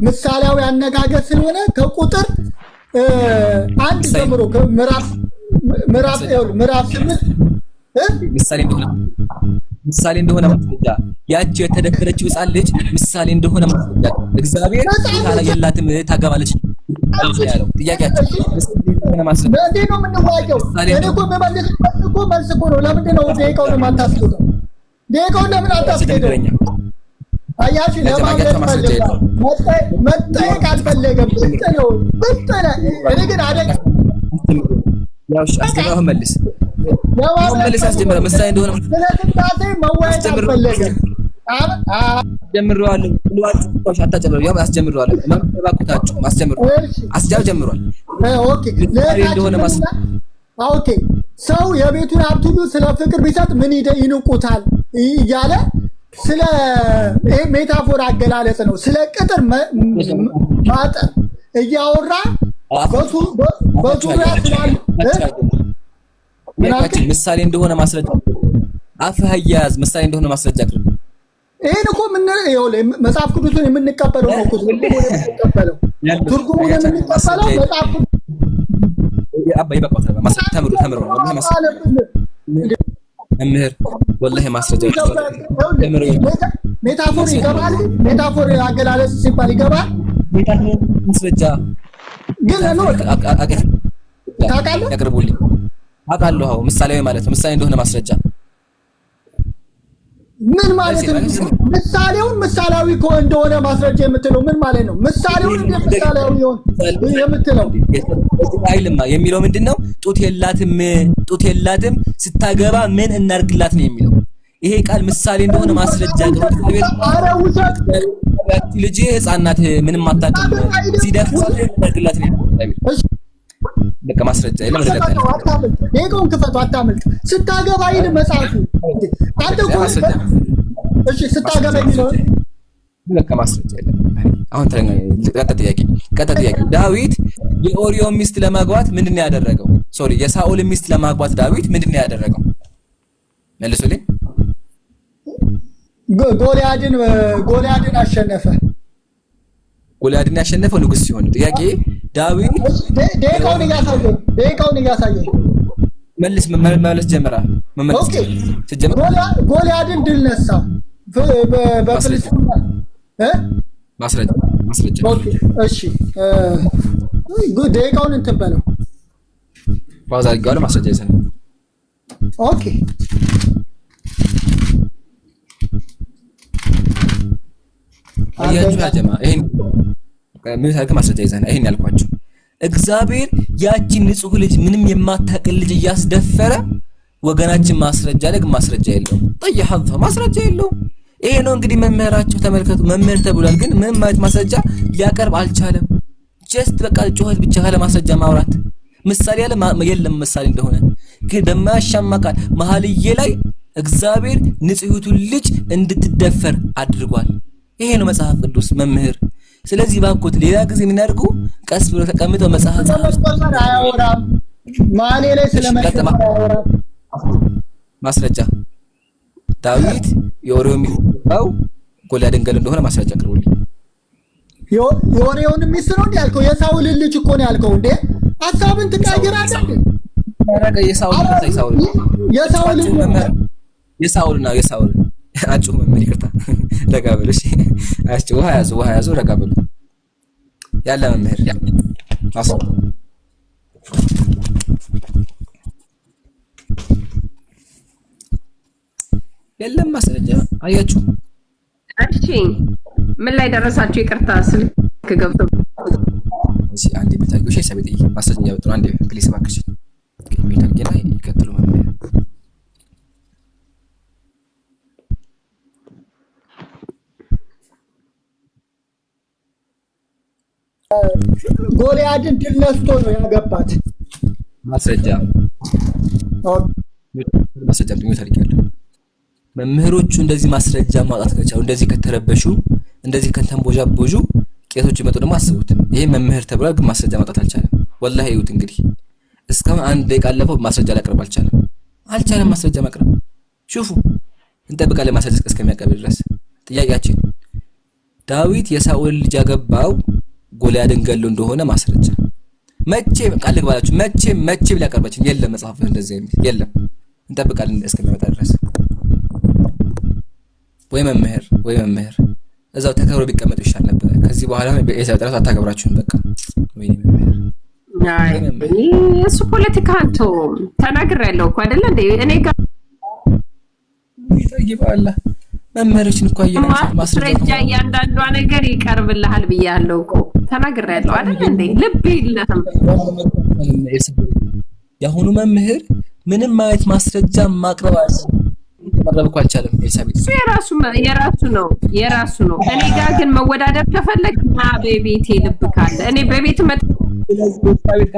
ምሳሌያዊ አነጋገር ስለሆነ ከቁጥር 1 ጀምሮ ምዕራፍ 8 ምሳሌ እንደሆነ ማስረጃ፣ ያቺ የተደፈረችው ሕፃን ልጅ ምሳሌ እንደሆነ ማስረጃ። እግዚአብሔር ታላ የላትም ታገባለች ያለው ጥያቄያችን ማስረጃ። እንዴት ነው የምንዋየው? እኔ እኮ መልስ እኮ ነው። ለምንድን ነው ደቂቃውን የማታስኬደው? ደቂቃውን ለምን አታስኬደው? አያችሁ ለማግኘት መጠየቅ አልፈለገም። እኔ ግን አደግ ያው አስጀምረው መልስ አስጀምረው። ምሳሌ እንደሆነ ስለስላሴ መወያየት አልፈለገም። አስጀምረዋለሁ ብሏችሁ አታጨምሩ። ያው አስጀምረዋለሁ ማባኩታችሁ አስጀምሯል። ኦኬ ኦኬ ሰው የቤቱን ሀብት ሁሉ ስለ ፍቅር ቢሰጥ ምን ይንቁታል እያለ ስለ ሜታፎር አገላለጽ ነው። ስለ ቅጥር ማጠር እያወራ በዙሪያ ስላሉ ምሳሌ እንደሆነ ማስረጃ አፍህ አያያዝ ምሳሌ እንደሆነ ማስረጃ አቅርብ። ይሄን እኮ መጽሐፍ ቅዱስን የምንቀበለው ነው እኮ ትርጉሙን የምንቀበለው መጽሐፍ አባይ በቃ ተምሩ መምህር ወላሂ ማስረጃ ሜታፎር ይገባል። ሜታፎር አገላለጽ ሲባል ይገባል። ማስረጃ ግን ነው ታውቃለህ? ያቅርቡልኝ። አውቃለሁ። አዎ ምሳሌያዊ ማለት ነው። ምሳሌ እንደሆነ ማስረጃ ምን ማለት ነው? ምሳሌውን ምሳሌያዊ እንደሆነ ማስረጃ የምትለው ምን ማለት ነው? ምሳሌውን እንደ ምሳሌያዊ የምትለው አይልማ የሚለው ምንድነው? ጡት የላትም ስታገባ ምን እናርግላት ነው የሚለው። ይሄ ቃል ምሳሌ እንደሆነ ማስረጃ ነው። ኧረ ውሸት! ልጅ ህፃናት ምንም አታውቅም ሲደርስ እናርግላት ነው የሚለው። በቃ ማስረጃ የለም። ደቂቃውን ክፈቱ፣ አታምልጥ። ስታገባ ይል መጽሐፉ አንተ እኮ እሺ፣ ስታገባ የሚለው በቃ ማስረጃ የለም። አሁን ቀጥታ ጥያቄ ዳዊት የኦሪዮ ሚስት ለማግባት ምንድን ነው ያደረገው? ሶሪ የሳኦል ሚስት ለማግባት ዳዊት ምንድን ነው ያደረገው? መልሱልኝ። ጎልያድን አሸነፈ። ጎልያድን ያሸነፈው ንጉስ ሲሆን ጥያቄ ዳዊት ደቂቃውን እያሳየኝ መመለስ ጀመራ። ኦኬ ጎልያድን ድል ነሳ በፍልስጤም ማስረጃ። ኦኬ እሺ ደቂቃውን እንትን በለው ፓውዝ አድርጌዋለሁ። ማስረጃ ይሰጥ። ኦኬ አያችሁ ያጀማ ይሄን ምን ታርክ ማስረጃ ይዘና ይሄን ያልኳችሁ እግዚአብሔር ያቺን ንጹህ ልጅ ምንም የማታውቅ ልጅ እያስደፈረ ወገናችን ማስረጃ ለግ ማስረጃ የለውም። ጠይሐንፈ ማስረጃ የለውም። ይሄ ነው እንግዲህ መምህራቸው ተመልከቱ። መምህር ተብሏል፣ ግን ምንም ማለት ማስረጃ ሊያቀርብ አልቻለም። ጀስት በቃ ጩኸት ብቻ ካለ ማስረጃ ማውራት ምሳሌ ያለ የለም። ምሳሌ እንደሆነ ግን በማያሻማ ቃል መኃልየ ላይ እግዚአብሔር ንጹህቱን ልጅ እንድትደፈር አድርጓል። ይሄ ነው መጽሐፍ ቅዱስ መምህር። ስለዚህ ባኮት ሌላ ጊዜ ምን ያድርጉ? ቀስ ብሎ ተቀምጠው መጽሐፍ አያወራም። መኃልየ ላይ ስለመሸፈን አያወራም። ማስረጃ ዳዊት የኦሪዮ ሚስት ጎልያድን ገል እንደሆነ ማስረጃ አቅርቡልኝ። የኦሪዮን ሚስት ነው እንዴ ያልከው? የሳውል ልጅ እኮ ነው ያልከው እንዴ? ሐሳብን ትቀይራለህ እንዴ? አረጋ የሳውል አጭሁ መምህር ይቅርታ፣ ረጋ በሉ እሺ። አጭሁ ውሃ ያዙ ረጋ በሉ ያለ መምህር የለም ማስረጃ። አያችሁ እሺ፣ ምን ላይ ደረሳችሁ? ይቅርታ ስልክ ገብቶ እሺ፣ አንዴ መታገው እሺ። ሰበጥ ማስረጃ ያወጡ አንዴ ፕሊስ እባክሽ ሚታገና ይከተሉ መምህር ጎልያድን ድል ነስቶ ነው ያገባት። ማስረጃ ነው ታሪካለሁ። መምህሮቹ እንደዚህ ማስረጃ ማውጣት ከቻሉ፣ እንደዚህ ከተረበሹ፣ እንደዚህ ከተንቦጃቦጁ ቄሶች ይመጡ ደግሞ አስቡት። ይሄ መምህር ተብሏል፣ ግን ማስረጃ ማውጣት አልቻለም። ወላሂ ይሁት እንግዲህ እስካሁን አንድ ደቂቃ አለፈው፣ ማስረጃ ሊያቀርብ አልቻለም። ማስረጃ ማቅረብ ሹፉ፣ እንጠብቃለን ማስረጃ እስከሚያቀርብ ድረስ። ጥያቄያችን ዳዊት የሳኦል ልጅ ያገባው ጎልያድን ገሎ እንደሆነ ማስረጃ መቼም ቃል ልግባላችሁ፣ መቼም ሊያቀርባችሁ የለም። መጽሐፍ እንደዚህ የሚል የለም። እንጠብቃለን እስከሚመጣ ድረስ። ወይ መምህር እዛው ተከብሮ ቢቀመጡ ይሻል ነበር። ከዚህ በኋላ በኢሳይያስ ጥራት አታከብራችሁም። በቃ ወይ መምህር እሱ ፖለቲካ አንተ ተናግሬያለሁ እኮ አይደለ እንዴ? እኔ ጋር ይባላ መምህሮችን እኮ ማስረጃ እያንዳንዷ ነገር ይቀርብልሃል ብያለሁ እኮ ተናግሬያለሁ አይደል እንዴ? ልብ ይልህም የአሁኑ መምህር ምንም ማለት ማስረጃ ማቅረብ እኮ አልቻለም። ኤልሳቤጥ የራሱ ነው። እኔ ጋር ግን መወዳደር ከፈለግ ና በቤቴ ልብ ካለ እኔ በቤት ኤልሳቤጥ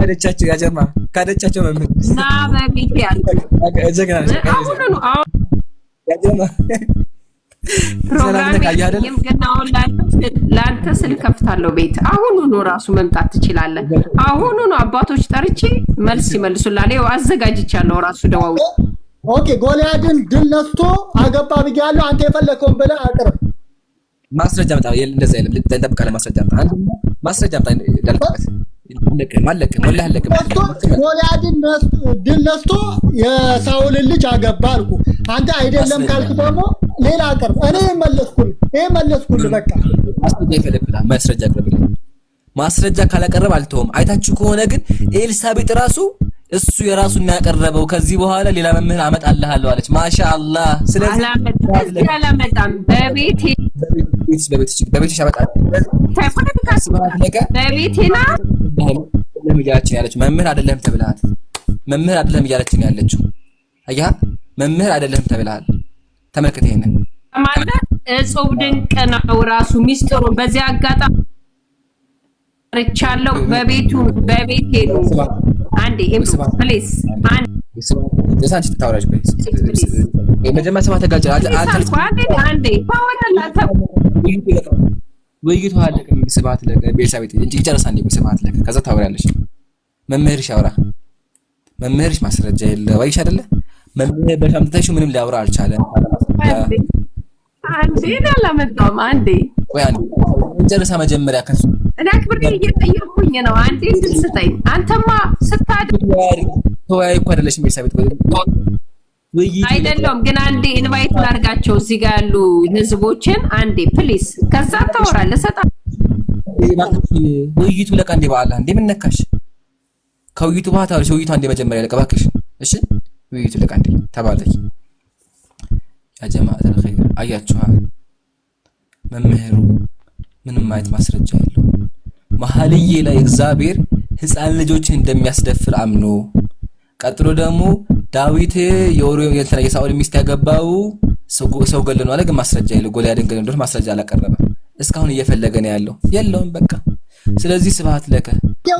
ካደቻቸው መምህር ና በቤቴ ያለ ፕሮግራም ግን አሁን ለአንተ ስል ከፍታለሁ ቤት አሁኑኑ ራሱ መምጣት ትችላለህ። አሁኑኑ አባቶች ጠርቼ መልስ ይመልሱላል። ይኸው አዘጋጅቻለሁ ራሱ ደዋው። ኦኬ ጎልያድን ድል ነስቶ አገባ ብያለሁ። አንተ የፈለከውን ብለህ አቅርብ። ማስረጃ መጣ። እንደዛ አይደለም። እንጠብቃለን። ማስረጃ መጣ። አንድ ማስረጃ መጣ። አለቅም ወላሂ አለቅም። ጎልያድን ድል ነስቶ የሳውልን ልጅ አገባ አልኩ። አንተ አይደለም ካልክ ደግሞ ሌላ አቅርብ። እኔ መለስኩልህ። በቃ ማስረጃ ይፈልግልሃል። ማስረጃ አቅርብልኝ። ማስረጃ ካላቀረብ አልተውም። አይታችሁ ከሆነ ግን ኤልሳቤጥ ራሱ እሱ የራሱን ያቀረበው ከዚህ በኋላ ሌላ መምህር አመጣልሃለሁ አለች። ማሻአላህ። ስለዚህ አላመጣም በቤትሽ አመጣለሁ በቤቴና እያለችን ያለችው መምህር አይደለም ተብለሃል። መምህር አይደለም እያለችን ያለችው አያ መምህር አይደለም ተብለሃል። ተመልከት ይሄንን ማለት እጹብ ድንቅ ነው ራሱ ሚስጥሩ። በዚህ አጋጣሚ ርቻለሁ በቤቴ ነው። አንዴ ፕሊዝ አንዴ ለሳንቺ ተታወራጅ ፕሊዝ የመጀመሪያ ሰማት ተጋጨ አንዴ ታወራላታ ውይይቱ አለቀም። ስብሐት ለከ ቤተሰቤት እንጂ ይጨርሳል እንዴ? ስብሐት ለከ ከዛ ታወሪያለሽ። መምህርሽ ያወራ መምህርሽ ማስረጃ የለ ወይሽ አይደለ? መምህር በሻምተሽ ምንም ሊያወራ አልቻለም። አንዴ አላመጣም። አንዴ ወይ አንዴ ጨርሳ መጀመሪያ ከሱ እኔ አክብሬ እየጠየኩኝ ነው። አንዴ ስጠኝ። አንተማ ስታድግ ተወያይ እኮ አይደለሽም ቤተሰቤት አይደለም ግን አንዴ ኢንቫይት ላድርጋቸው እዚህ ጋር ያሉ ህዝቦችን አንዴ ፕሊስ። ከዛ ታወራለህ ሰጣ ውይይቱ ለቃ እንዴ በኋላ እንዴ ምን ነካሽ? ከውይይቱ በኋላ ታውሪሽ። ውይይቱ አንዴ መጀመሪያ ለቃ እባክሽ። እሺ ውይይቱ ለቃ እንዴ ተባለች። ያ ጀማዓ ተልኸይር አያችኋ፣ መምህሩ ምንም አይነት ማስረጃ የለውም። መኃልየ ላይ እግዚአብሔር ህፃን ልጆችን እንደሚያስደፍር አምኖ ቀጥሎ ደግሞ ዳዊት የሳኦል ሚስት ያገባው ሰው ገለነው አለ። ግን ማስረጃ የለው። ጎልያድን ገለነው እንደሆነ ማስረጃ አላቀረበም። እስካሁን እየፈለገ ነው ያለው። የለውም በቃ። ስለዚህ ስብሐት ለከ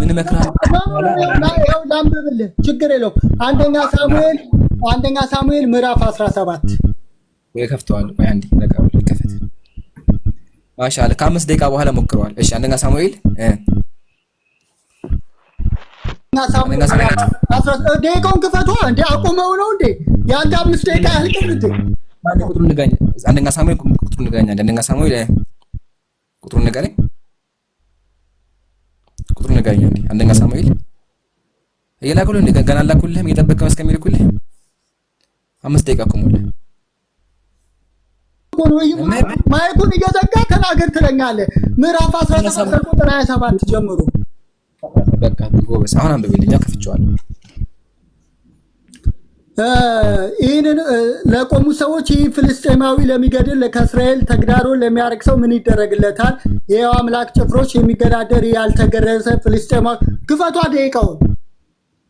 ምን መክራለሁ ያው ላምብልህ ችግር የለው። አንደኛ ሳሙኤል ምዕራፍ 17 ወይ ከፍተዋል። ቆይ አንዴ ነገር ከፈት ማሻአላ። ከ5 ደቂቃ በኋላ ሞክረዋል። እሺ አንደኛ ሳሙኤል ደቂቃውን ክፈቷ እንዴ! አቁመው ነው እንዴ? የአንተ 5 ደቂቃ ያልቅም እንዴ? ቁጥሩን ንገረኝ። አንደኛ ሳሙኤል ቁጥሩን ንገረኝ። አንደኛ ሳሙኤል ቁጥሩን ንገረኝ። ቁጥሩን ንገረኝ። አንደኛ ሳሙኤል እየላኩልህ እንዴ? ገና አላኩልህም። እየጠበቅህ እስከሚልኩልህ 5 ደቂቃ ቆሙልህ። ማይኩን እየዘጋ ተናገር ትለኛለህ። ምዕራፍ 17 ቁጥር 27 ጀምሮ በቃ ጎበዝ። አሁን አንብብልኛ ከፍቼዋለሁ። ይህንን ለቆሙ ሰዎች ይህ ፍልስጤማዊ ለሚገድል ከእስራኤል ተግዳሮት ለሚያደርግ ሰው ምን ይደረግለታል? የሕያው አምላክ ጭፍሮች የሚገዳደር ያልተገረዘ ፍልስጤማዊ ክፈቷ። ደቂቃውን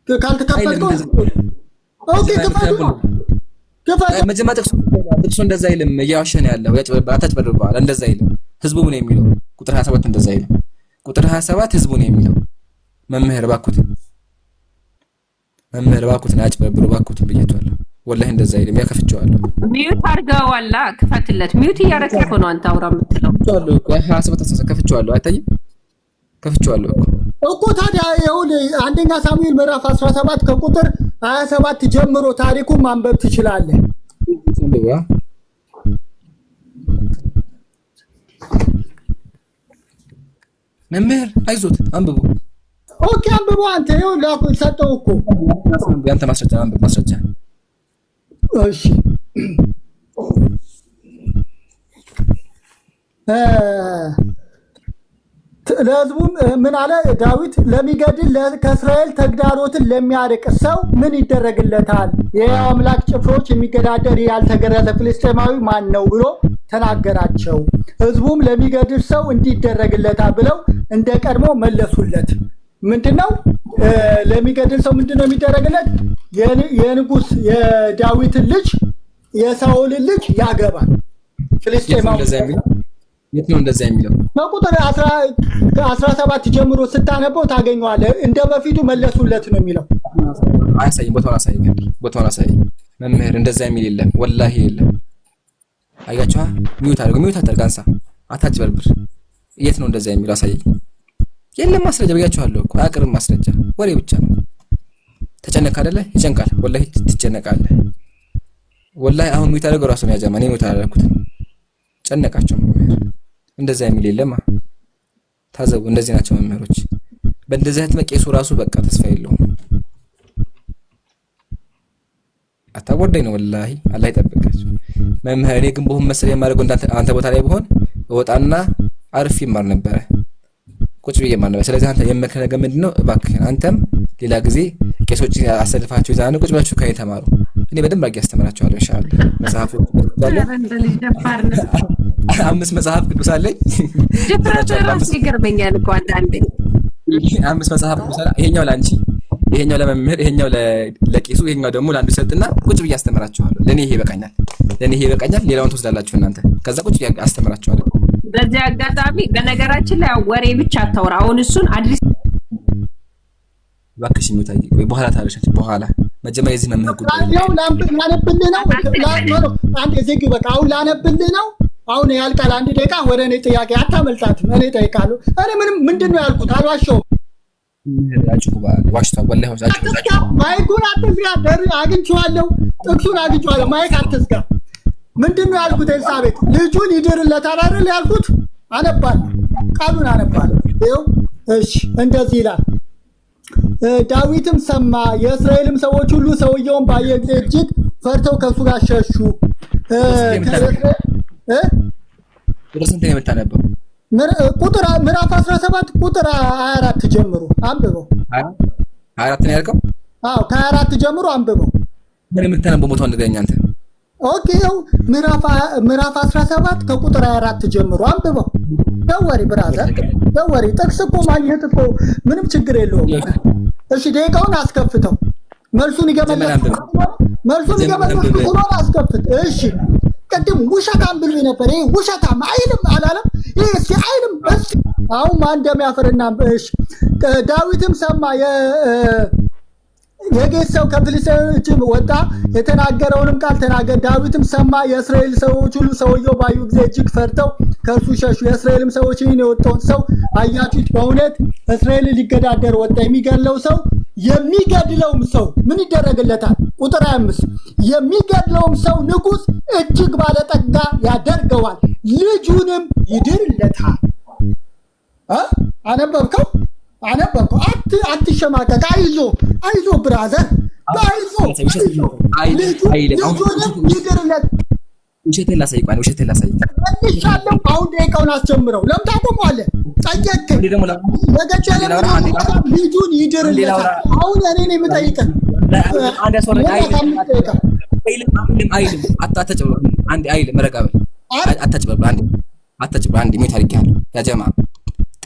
ካልተከፈትከው ኦኬ ክፈቱ። መጀመሪያ ጥቅሱ እንደዛ አይልም። እያዋሸን ያለው አታጭበርብረዋል። እንደዛ አይልም። ህዝቡ ምን የሚለው ቁጥር 27 እንደዛ አይልም። ቁጥር 27 ህዝቡ ነው የሚለው። መምህር ባኩትን አጭበርብሩ ባኩትን ብያቸዋለሁ። ወላሂ እንደዛ አይልም። ያከፍቸዋለሁ። ሚዩት አድርገዋላ። ክፈትለት። ሚዩት እያደረግህ እኮ ነው አንተ አውራ የምትለው። 27 ከፍቸዋለሁ። አይታይም? ከፍቸዋለሁ እኮ ታዲያ ይኸውልህ አንደኛ ሳሙኤል ምዕራፍ 17 ከቁጥር 27 ጀምሮ ታሪኩን ማንበብ ትችላለህ። መምህር አይዞት አንብቡ። ኦኬ አንብቡ። አንተ ይኸውልህ ሰጠው እኮ ያንተ ማስረጃ አንብብ። ማስረጃ እሺ ለሕዝቡም ምን አለ ዳዊት? ለሚገድል ከእስራኤል ተግዳሮትን ለሚያርቅ ሰው ምን ይደረግለታል? የሕያው አምላክ ጭፍሮች የሚገዳደር ያልተገረዘ ፍልስጤማዊ ማን ነው ብሎ ተናገራቸው። ሕዝቡም ለሚገድል ሰው እንዲደረግለታል ብለው እንደ ቀድሞ መለሱለት። ምንድነው ለሚገድል ሰው ምንድነው የሚደረግለት? የንጉስ የዳዊትን ልጅ የሳኦልን ልጅ ያገባል። ፍልስጤማዊ የት ነው እንደዛ የሚለው? በቁጥር 17 ጀምሮ ስታነበው ታገኘዋለህ። እንደ በፊቱ መለሱለት ነው የሚለው። አያሳይም። ቦታውን አሳይ መምህር። እንደዛ የሚል የለም፣ ወላሂ የለም። አያችኋ? ሚውት አድርግ፣ አንሳ፣ አታጭበርብር። የት ነው እንደዛ የሚለው? አሳይ። የለም ማስረጃ ብያችኋለሁ እኮ። አያቅርም ማስረጃ፣ ወሬ ብቻ ነው። ተጨነቅ አይደለ? ይጨንቃል። ወላሂ ትጨነቃለህ። ወላሂ አሁን ሚውት አድርገው ራሱን ያጀማ። እኔ ሚውት አላደረኩትም። ጨነቃቸው መምህር። እንደዛ የሚል የለማ። ታዘቡ። እንደዚህ ናቸው መምህሮች። በእንደዚህ አይነት መቄሱ ራሱ በቃ ተስፋ የለውም። አታወርደኝ ነው ወላሂ። አላህ ይጠብቃችሁ መምህር። እኔ ግን በሆን መሰለኝ የማደርገው አንተ ቦታ ላይ በሆን እወጣና አርፍ ይማር ነበረ፣ ቁጭ ብዬ ይማር ነበር። ስለዚህ አንተ የምመክረው ነገር ምንድነው? እባክህ አንተም ሌላ ጊዜ ቄሶች አሰልፋቸው ይዛና ቁጭ ብላችሁ ከኔ ተማሩ። እኔ በደንብ አድርጌ አስተምራቸዋለሁ ኢንሻአላህ። መጽሐፍ አምስት መጽሐፍ ቅዱስ አለኝ። ድፍረቱ ራሱ ይገርመኛል እኮ አንዳንዴ። አምስት መጽሐፍ ቅዱስ አለ። ይሄኛው ላንቺ፣ ይሄኛው ለመምህር፣ ይሄኛው ለቄሱ፣ ይሄኛው ደግሞ ለአንዱ ሰጥና ቁጭ ብዬ አስተምራቸዋለሁ። ለኔ ይሄ ይበቃኛል። ሌላውን ትወስዳላችሁ እናንተ። ከዛ ቁጭ ብዬ አስተምራቸዋለሁ። በዚህ አጋጣሚ በነገራችን ላይ ወሬ ብቻ አታውራ። አሁን እሱን አድርስ እባክሽ ሚታይ ወይ በኋላ ታረሻች። በኋላ መጀመሪያ የዚህ መምህር ጉዳይ ያው ላነብልህ ነው። አንድ ዜግ በቃ አሁን ላነብልህ ነው። አሁን ያልቃል። አንድ ደቂቃ ወደ እኔ ጥያቄ አታመልጣትም። እኔ እጠይቃለሁ። እኔ ምንድነው ያልኩት? አልዋሸሁም። ማይኩን አትዝጋ። አግኝቼዋለሁ፣ ጥቅሱን አግኝቼዋለሁ። ማይክ አትዝጋ። ምንድነው ያልኩት? ኤልሳቤጥ ልጁን ይድርለታል አይደል ያልኩት? አነባለሁ፣ ቃሉን አነባለሁ። ይኸው እሺ፣ እንደዚህ ይላል። ዳዊትም ሰማ፣ የእስራኤልም ሰዎች ሁሉ ሰውየውን ባየ ጊዜ እጅግ ፈርተው ከእሱ ጋር ሸሹ። ስንት ነው የምታነበው? ቁጥር ምዕራፍ 17 ቁጥር 24 ጀምሮ አንብበው። 24 ነው ያልከው? አዎ ከ24 ጀምሮ አንብበው። ምን የምታነበው ቦታውን ንገረኝ አንተ። ኦኬ ያው ምዕራፍ 17 ከቁጥር 24 ጀምሮ አንብበው። ደወሪ ብራዘር ደወሪ። ጥቅስ እኮ ማግኘት እኮ ምንም ችግር የለውም። እሺ ደቂቃውን አስከፍተው። መልሱን ይገመላል። አስከፍት። እሺ ቅድም ውሸታም ብሎ ነበር። ይሄ ውሸታም አይልም አላለም? ይሄ እስኪ አይልም። እሺ አሁን ማን እንደሚያፈርና እሺ ዳዊትም ሰማ፣ የጌት ሰው ከፍልስጤሞች እጅ ወጣ፣ የተናገረውንም ቃል ተናገረ። ዳዊትም ሰማ፣ የእስራኤል ሰዎች ሁሉ ሰውየው ባዩ ጊዜ እጅግ ፈርተው ከእርሱ ሸሹ። የእስራኤልም ሰዎች ይህን የወጣውን ሰው አያችሁት? በእውነት እስራኤልን ሊገዳደር ወጣ። የሚገድለውም ሰው ምን ይደረግለታል? ቁጥር 5 የሚገድለውም ሰው ንጉሥ እጅግ ባለጠጋ ያደርገዋል፣ ልጁንም ይድርለታል። አነበብከው? አትሸማቀቅ። አይዞ ብራዘር፣ ልጁንም ይድርለት። ውሸቴን ላሳይ። አሁን ደቂቃውን አስጀምረው። ለምን ታቆመዋለህ? ጠየቅከኝ። ልጁን ይድርለታል። አሁን እኔ ነኝ የምጠይቅህ።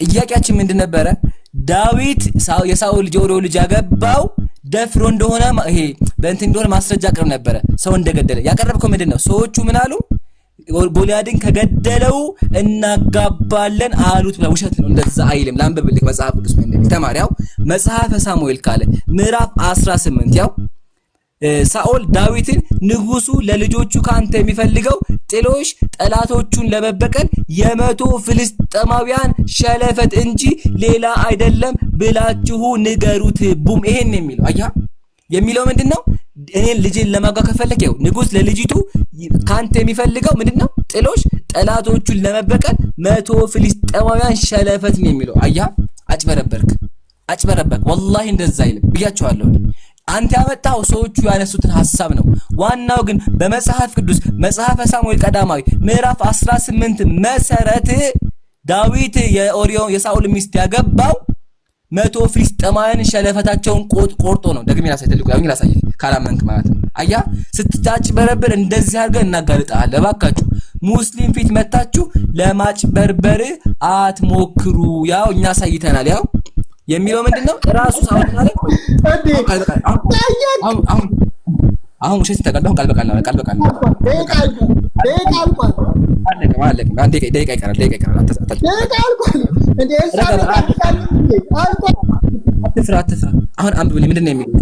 ጥያቄያችን ምንድን ነበረ? ዳዊት የሳኦል ልጅ ያገባው ደፍሮ እንደሆነ ይሄ በእንትን እንደሆነ ማስረጃ አቅርብ ነበረ። ሰው እንደገደለ ያቀረብከው ምንድን ነው? ሰዎቹ ምን አሉ? ጎልያድን ከገደለው እናጋባለን አሉት። ውሸት ነው፣ እንደዛ አይልም። ላንብብልህ መጽሐፍ ቅዱስ ምን ተማሪያው መጽሐፈ ሳሙኤል ካለ ምዕራፍ 18 ያው ሳኦል ዳዊትን ንጉሱ ለልጆቹ ካንተ የሚፈልገው ጥሎሽ ጠላቶቹን ለመበቀል 100 ፍልስጤማውያን ሸለፈት እንጂ ሌላ አይደለም ብላችሁ ንገሩት። ቡም ይሄን የሚለው አያ የሚለው ምንድነው? እኔን ልጅን ለማጋባት ከፈለክ ይኸው ንጉስ ለልጅቱ ካንተ የሚፈልገው ምንድነው? ጥሎሽ ጠላቶቹን ለመበቀል 100 ፍልስጤማውያን ሸለፈት ነው የሚለው። አያ አጭበረበርክ። ወላሂ እንደዛ አይልም ብያቸዋለሁ። አንተ ያመጣው ሰዎቹ ያነሱትን ሐሳብ ነው። ዋናው ግን በመጽሐፍ ቅዱስ መጽሐፈ ሳሙኤል ቀዳማዊ ምዕራፍ 18 መሰረት ዳዊት የሳኦል ሚስት ያገባው 100 ፍልስጤማውያን ሸለፈታቸውን ቆርጦ ነው። ደግሜ ላሳይ ካላመንክ ማለት ነው። አያ ስትታጭበረብር እንደዚህ አድርገን እናጋልጣለን። እባካችሁ ሙስሊም ፊት መታችሁ ለማጭበርበር አትሞክሩ። ያው እኛ ሳይተናል። ያው የሚለው ምንድነው? ራሱ ሳኦል ማለት አሁን ውሸት ተቀበለው ቃል በቃል ደቂቃ ይቀራል። አትፍራ። አሁን አንብብልኝ። ምንድን ነው የሚለው?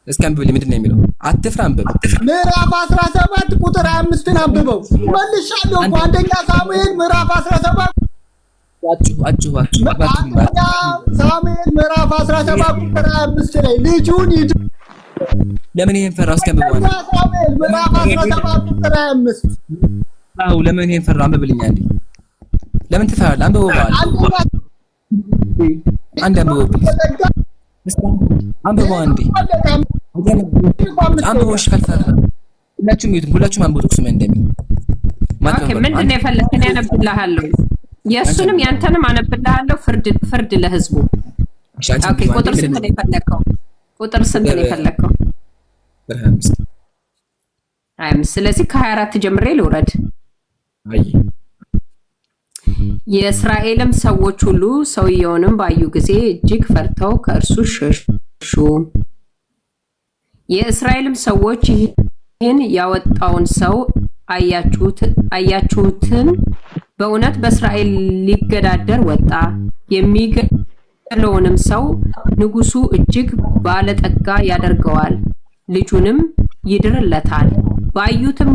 እስኪ አንብብልኝ። ምንድን ነው የሚለው? አትፍራ። አንብብ። ምዕራፍ 17 ቁጥር 5 አንብበው። መልሻለሁ እኮ አንደኛ ሳሙኤል ምዕራፍ 17 ሳሙኤል ምዕራፍ 17 ቁጥር 5 ላይ ልጁን ለምን ይሄን ፈራው? እስኪ አንብበው። ሳሙኤል ምዕራፍ 17 ቁጥር 5 አው ለምን ይሄን ፈራው? አንብብልኝ አንዴ። ለምን ትፈራለህ? አንብበው። አንድ አንብበው ፕሊዝ። አንብበው አንዴ አንብበው። እሺ ካልፈራ ሁላችሁም አንብበው። ጥቅሱ ምን እንደሚል ኦኬ። ምንድን ነው የፈለግህ? እኔ አነብልሃለሁ። የእሱንም ያንተንም አነብልሃለሁ። ፍርድ ለህዝቡ። ኦኬ። ቁጥር ስንት ነው የፈለግከው? ቁጥር ስንት ነው የፈለግከው? 25። ስለዚህ ከ24 ጀምሬ ልውረድ። አይ የእስራኤልም ሰዎች ሁሉ ሰውየውንም ባዩ ጊዜ እጅግ ፈርተው ከእርሱ ሸሹ። የእስራኤልም ሰዎች ይህን ያወጣውን ሰው አያችሁትን? በእውነት በእስራኤል ሊገዳደር ወጣ። የሚገድለውንም ሰው ንጉሡ እጅግ ባለጠጋ ያደርገዋል፣ ልጁንም ይድርለታል። ባዩትም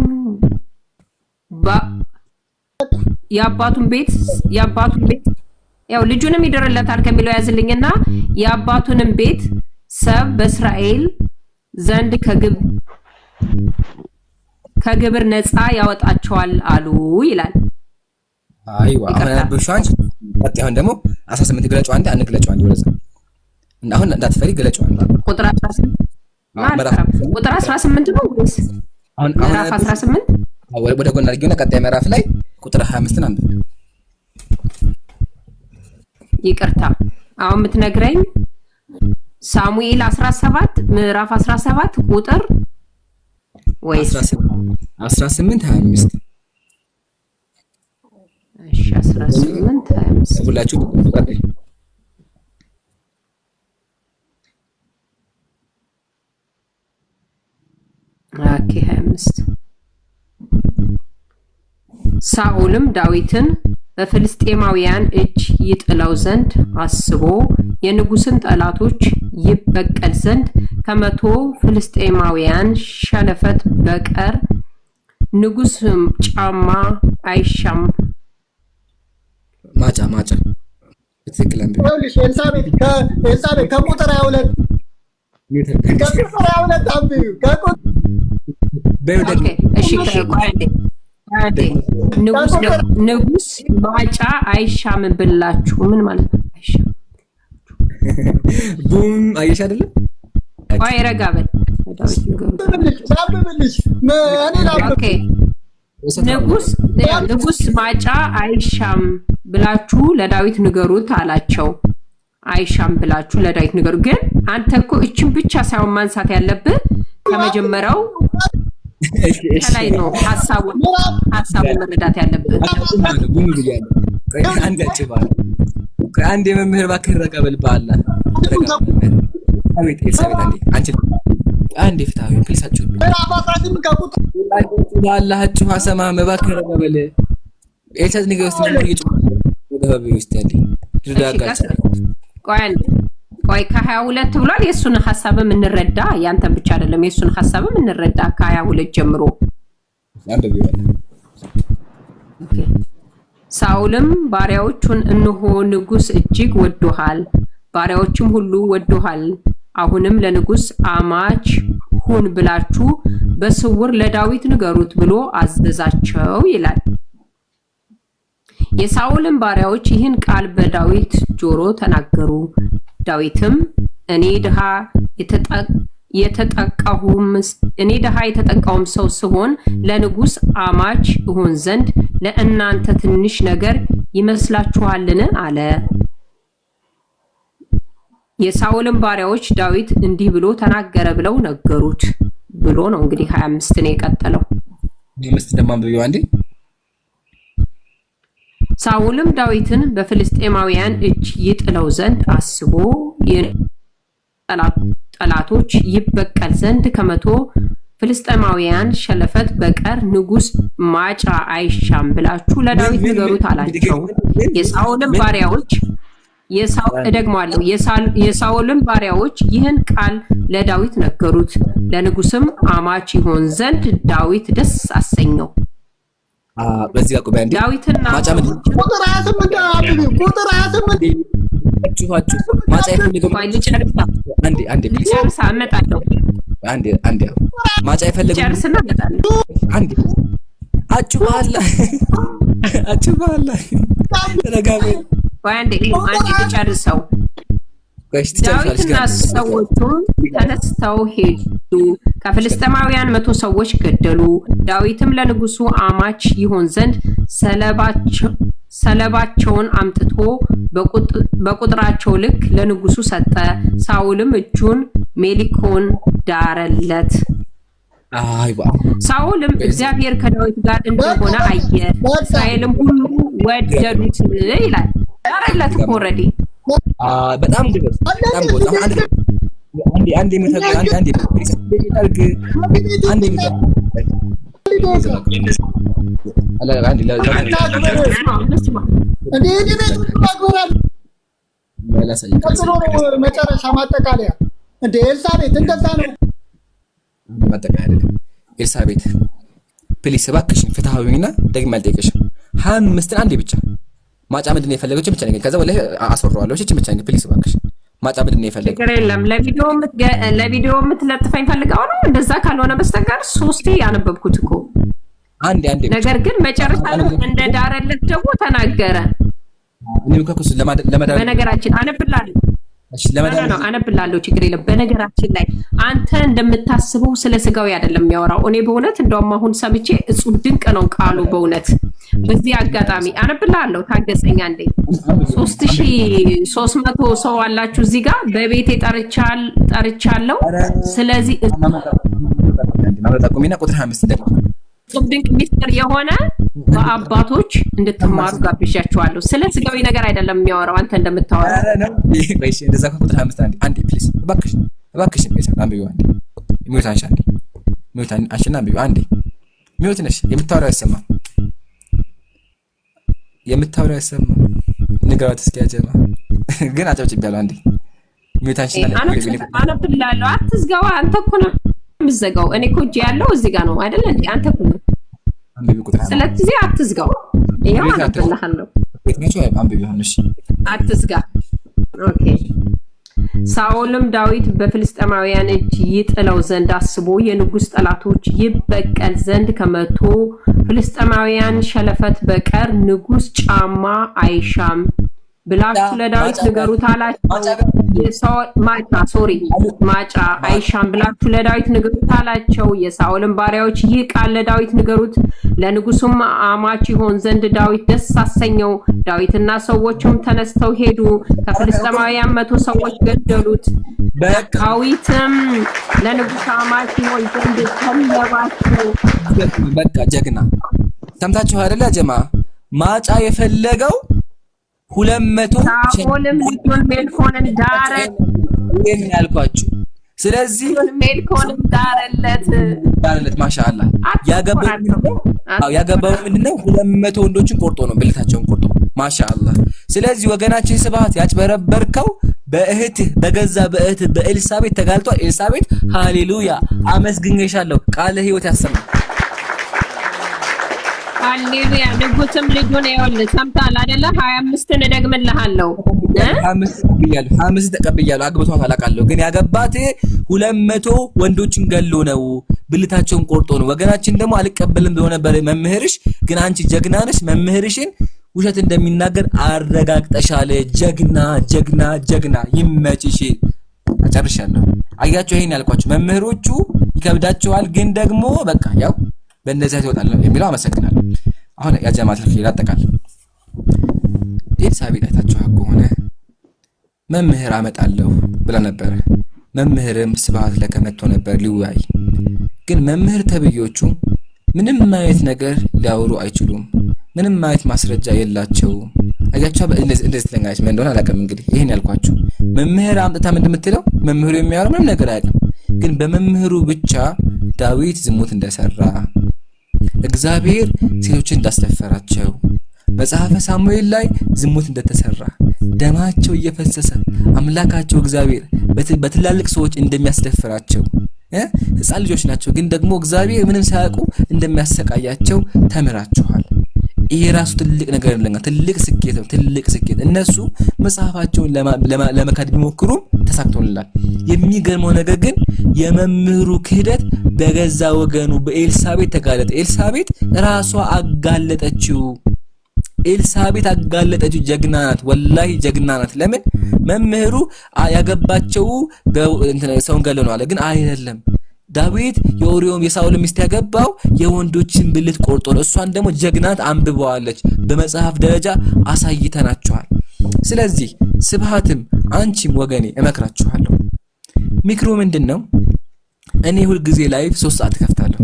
የአባቱን ቤት ያው ልጁንም ይድርለታል ከሚለው ያዝልኝና የአባቱንም ቤት ሰብ በእስራኤል ዘንድ ከግብር ነፃ ያወጣቸዋል አሉ ይላል። አይዋ አሁን ደግሞ 18 ገለጨው። አንድ ገለጨው ወደዛ እና አሁን እንዳትፈሪ ገለጨው። ቁጥር 18 ነው ወይስ አሁን ምዕራፍ 18? ወደ ጎን አድርጊውና ቀጣይ ምዕራፍ ላይ ቁጥር 25ን አንብብ። ይቅርታ አሁን የምትነግረኝ ሳሙኤል 17 ምዕራፍ 17 ቁጥር ወይስ 18 25? እሺ 18 25 ሁላችሁ ኦኬ 25 ሳኦልም ዳዊትን በፍልስጤማውያን እጅ ይጥለው ዘንድ አስቦ የንጉሥን ጠላቶች ይበቀል ዘንድ ከመቶ ፍልስጤማውያን ሸለፈት በቀር ንጉሥ ጫማ አይሻም። ማጫ በትክክል አንብብ። ኤልሳቤጥ ከቁጥር 22 አንብብ። እሺ ንጉሥ ማጫ አይሻም ብላችሁ ምን ማለት ነው? አይሻም ቡም አየሽ አይደለም? ቆይ ረጋ በል። ንጉሥ ማጫ አይሻም ብላችሁ ለዳዊት ንገሩት አላቸው። አይሻም ብላችሁ ለዳዊት ንገሩ። ግን አንተ እኮ እችን ብቻ ሳይሆን ማንሳት ያለብህ ከመጀመሪያው ከላይ ነው ሐሳቡን መረዳት ያለብህ። አንድ የመምህር እባክህ ረጋ በል። በአላህ አንዴ ፍትሃዊ ፕሊሳችሁ በአላሃችሁ አሰማም እባክህ ረጋ በል። ኤልሳት ንገ ውስጥ ቆይ ከ22 ብሏል። የእሱን ሐሳብም እንረዳ። ያንተን ብቻ አይደለም የእሱን ሐሳብም እንረዳ። ከ22 ጀምሮ ሳኦልም ባሪያዎቹን እነሆ ንጉሥ እጅግ ወዶሃል፣ ባሪያዎችም ሁሉ ወዶሃል። አሁንም ለንጉሥ አማች ሁን ብላችሁ በስውር ለዳዊት ንገሩት ብሎ አዘዛቸው ይላል። የሳኦልም ባሪያዎች ይህን ቃል በዳዊት ጆሮ ተናገሩ። ዳዊትም እኔ ድሃ የተጠቃሁም ሰው ስሆን ለንጉሥ አማች እሆን ዘንድ ለእናንተ ትንሽ ነገር ይመስላችኋልን? አለ። የሳኦልም ባሪያዎች ዳዊት እንዲህ ብሎ ተናገረ ብለው ነገሩት ብሎ ነው እንግዲህ 25 ነው የቀጠለው። ሳኦልም ዳዊትን በፍልስጤማውያን እጅ ይጥለው ዘንድ አስቦ ጠላቶች ይበቀል ዘንድ ከመቶ ፍልስጤማውያን ሸለፈት በቀር ንጉሥ ማጫ አይሻም ብላችሁ ለዳዊት ንገሩት አላቸው። የሳኦልም ባሪያዎች እደግማለሁ። የሳኦልም ባሪያዎች ይህን ቃል ለዳዊት ነገሩት። ለንጉሥም አማች ይሆን ዘንድ ዳዊት ደስ አሰኘው። በዚህ ጋር ቆይ አንዴ ዳዊትና ቁጥር 28 ማጫ ይፈልገው አንዴ ፕሊዝ ጨርሳ እመጣለሁ። አንዴ ማጫ ይፈልገው ጨርስና እመጣለሁ። አንዴ አጭባላ ተረጋጋ። አንዴ ልጨርሰው። ዳዊትና ሰዎቹም ተነስተው ሄዱ፣ ከፍልስጥኤማውያን 100 ሰዎች ገደሉ። ዳዊትም ለንጉሱ አማች ይሆን ዘንድ ሰለባቸውን አምጥቶ በቁጥራቸው ልክ ለንጉሱ ሰጠ። ሳውልም እጁን ሜልኮን ዳረለት። ሳውልም እግዚአብሔር ከዳዊት ጋር እንደሆነ አየ፣ እስራኤልም ሁሉ ወደዱት ይላል። ዳረለት እኮ ኦልሬዲ በጣም ግብር በጣም ጎጣ አንዴ መጨረሻ ማጠቃለያ እንደ ኤልሳቤት እንደዛ ነው። ማጠቃለያ አይደለም። ኤልሳቤት ፕሊስ እባክሽን ፍትሃዊና ደግሜ አልጠይቅሽም። 25 አንዴ ብቻ ማጫ ምንድን ነው የፈለገችው ብቻ ነገር ከዛ ወላሂ አስወራዋለሁ። እሺ ብቻ ነገር ፕሊስ እባክሽ ማጫ ምንድን ነው የፈለገው? ነገር የለም። ለቪዲዮ የምትለጥፈኝ ፈልጋው ነው። እንደዛ ካልሆነ በስተቀር 3 ያነበብኩት እኮ አንዴ ነገር ግን መጨረሻ ላይ እንደ ዳረለት ደግሞ ተናገረ። እኔም ከኩስ ለማዳን በነገራችን አነብላለሁ። እሺ ለማዳን አነብላለሁ፣ ችግር የለም። በነገራችን ላይ አንተ እንደምታስበው ስለ ስጋዊ አይደለም የሚያወራው። እኔ በእውነት እንደውም አሁን ሰምቼ እጹብ ድንቅ ነው ቃሉ በእውነት። በዚህ አጋጣሚ አነብላለሁ፣ ታገሰኛ እንዴ። 3300 ሰው አላችሁ እዚህ ጋር በቤቴ ጠርቻለሁ። ስለዚህ ማመጣቁሚና ቁጥር 25 ደግሞ ድንቅ ሚስጥር የሆነ በአባቶች እንድትማሩ ጋብዣችኋለሁ። ስለ ስጋዊ ነገር አይደለም የሚያወራው አንተ እንደምታወራው። እሺ እንደዛ ቁጥር 25 አንዴ ፕሊዝ እባክሽ አንብቢው አንዴ። ሚውት አንሺና አንብቢው አንዴ። ሚውት ነሽ የምታወራው አይሰማ ንገራት እስኪ ያጀማ ግን አጨብጭቤያለሁ። አንዴ ሚውት አንሺና አነብላለሁ። አትዝጋው አንተ እኮ ነው የምትዘጋው። እኔ እኮ እጄ ያለው እዚህ ጋር ነው አይደል እንዴ? አንተ እኮ ነው አንብቢው ቁጥር። ስለዚህ አትዝጋው። ይሄው አነብልሃለሁ። አትዝጋ። ኦኬ። ሳኦልም ዳዊት በፍልስጥኤማውያን እጅ ይጥለው ዘንድ አስቦ የንጉሥ ጠላቶች ይበቀል ዘንድ ከመቶ ፍልስጥኤማውያን ሸለፈት በቀር ንጉሥ ጫማ አይሻም ብላችሁ ለዳዊት ንገሩት አላቸው። ማጫ አይሻም ብላችሁ ለዳዊት ንገሩት አላቸው። የሳኦልን ባሪያዎች ይህ ቃል ለዳዊት ንገሩት፣ ለንጉሱም አማች ይሆን ዘንድ ዳዊት ደስ አሰኘው። ዳዊትና ሰዎቹም ተነስተው ሄዱ፣ ከፍልስጥኤማውያን 100 ሰዎች ገደሉት። ዳዊትም ለንጉሱ አማች ይሆን ዘንድ ሰለባቸው። በቃ ጀግና ሰምታችሁ አይደለ ጀማ? ማጫ የፈለገው 200 ሳኦልም ልጁን ሜልኮልን ዳረለት። ይሄን ያልኳችሁ። ስለዚህ ሜልኮልን ዳረለት። ማሻአላ ያገባው ምንድነው 200 ወንዶችን ቆርጦ ነው ብልታቸውን ቆርጦ። ማሻአላ። ስለዚህ ወገናችን ስብሐት ያጭበረበርከው በገዛ በእህትህ በኤልሳቤት ተጋልጧል። ኤልሳቤት ሃሌሉያ አመስግኜሻለሁ፣ ቃለ ሕይወት ያሰማል። ሃሌሉያ። ንጉስም ልጁን ይኸውልህ ሰምተሃል አይደለ? 25 እደግምልሃለሁ። 25 ተቀብያለሁ። አግብቷት አላውቃለሁ፣ ግን ያገባት 200 ወንዶችን ገሎ ነው፣ ብልታቸውን ቆርጦ ነው። ወገናችን ደግሞ አልቀበልም ብሎ ነበር መምህርሽ፣ ግን አንቺ ጀግና ነሽ። መምህርሽን ውሸት እንደሚናገር አረጋግጠሻል። ጀግና ይመችሽ። አጨርሻለሁ። አያችሁ፣ ይሄን ያልኳችሁ መምህሮቹ ይከብዳቸዋል፣ ግን ደግሞ በቃ ያው በእንደዚህ ይወጣል የሚለው አመሰግናለሁ። አሁን ያጀማት ልክ ይላጠቃል። ኤልሳቤጥ አይታችሁ ከሆነ መምህር አመጣለሁ ብላ ነበር። መምህርም ስብሐት ለከመቶ ነበር ሊወያይ። ግን መምህር ተብዮቹ ምንም አይነት ነገር ሊያወሩ አይችሉም። ምንም አይነት ማስረጃ የላቸውም። አያችሁ እንደዚህ ተለኛች ምን እንደሆነ አላውቅም። እንግዲህ ይሄን ያልኳችሁ መምህር አምጥታ ምንድን የምትለው መምህሩ የሚያወራው ምንም ነገር አያውቅም። ግን በመምህሩ ብቻ ዳዊት ዝሙት እንደሰራ እግዚአብሔር ሴቶችን እንዳስደፈራቸው መጽሐፈ ሳሙኤል ላይ ዝሙት እንደተሰራ ደማቸው እየፈሰሰ አምላካቸው እግዚአብሔር በትላልቅ ሰዎች እንደሚያስደፍራቸው ሕፃን ልጆች ናቸው፣ ግን ደግሞ እግዚአብሔር ምንም ሳያውቁ እንደሚያሰቃያቸው ተምራችኋል። ይሄ ራሱ ትልቅ ነገር ነው፣ ትልቅ ስኬት ነው። ትልቅ ስኬት እነሱ መጽሐፋቸውን ለመካድ ቢሞክሩም ተሳክቶልናል። የሚገርመው ነገር ግን የመምህሩ ክህደት በገዛ ወገኑ በኤልሳቤጥ ተጋለጠ። ኤልሳቤጥ ራሷ አጋለጠችው። ኤልሳቤጥ አጋለጠችው። ጀግና ናት፣ ወላሂ ጀግና ናት። ለምን መምህሩ ያገባቸው ሰውን ገለው ነው አለ፣ ግን አይደለም። ዳዊት የኦሪዮም የሳኦል ሚስት ያገባው የወንዶችን ብልት ቆርጦ ነው። እሷን ደግሞ ጀግናት አንብበዋለች፣ በመጽሐፍ ደረጃ አሳይተናችኋል። ስለዚህ ስብሃትም አንቺም ወገኔ እመክራችኋለሁ። ሚክሮ ምንድነው? እኔ ሁል ጊዜ ላይቭ 3 ሰዓት ከፍታለሁ።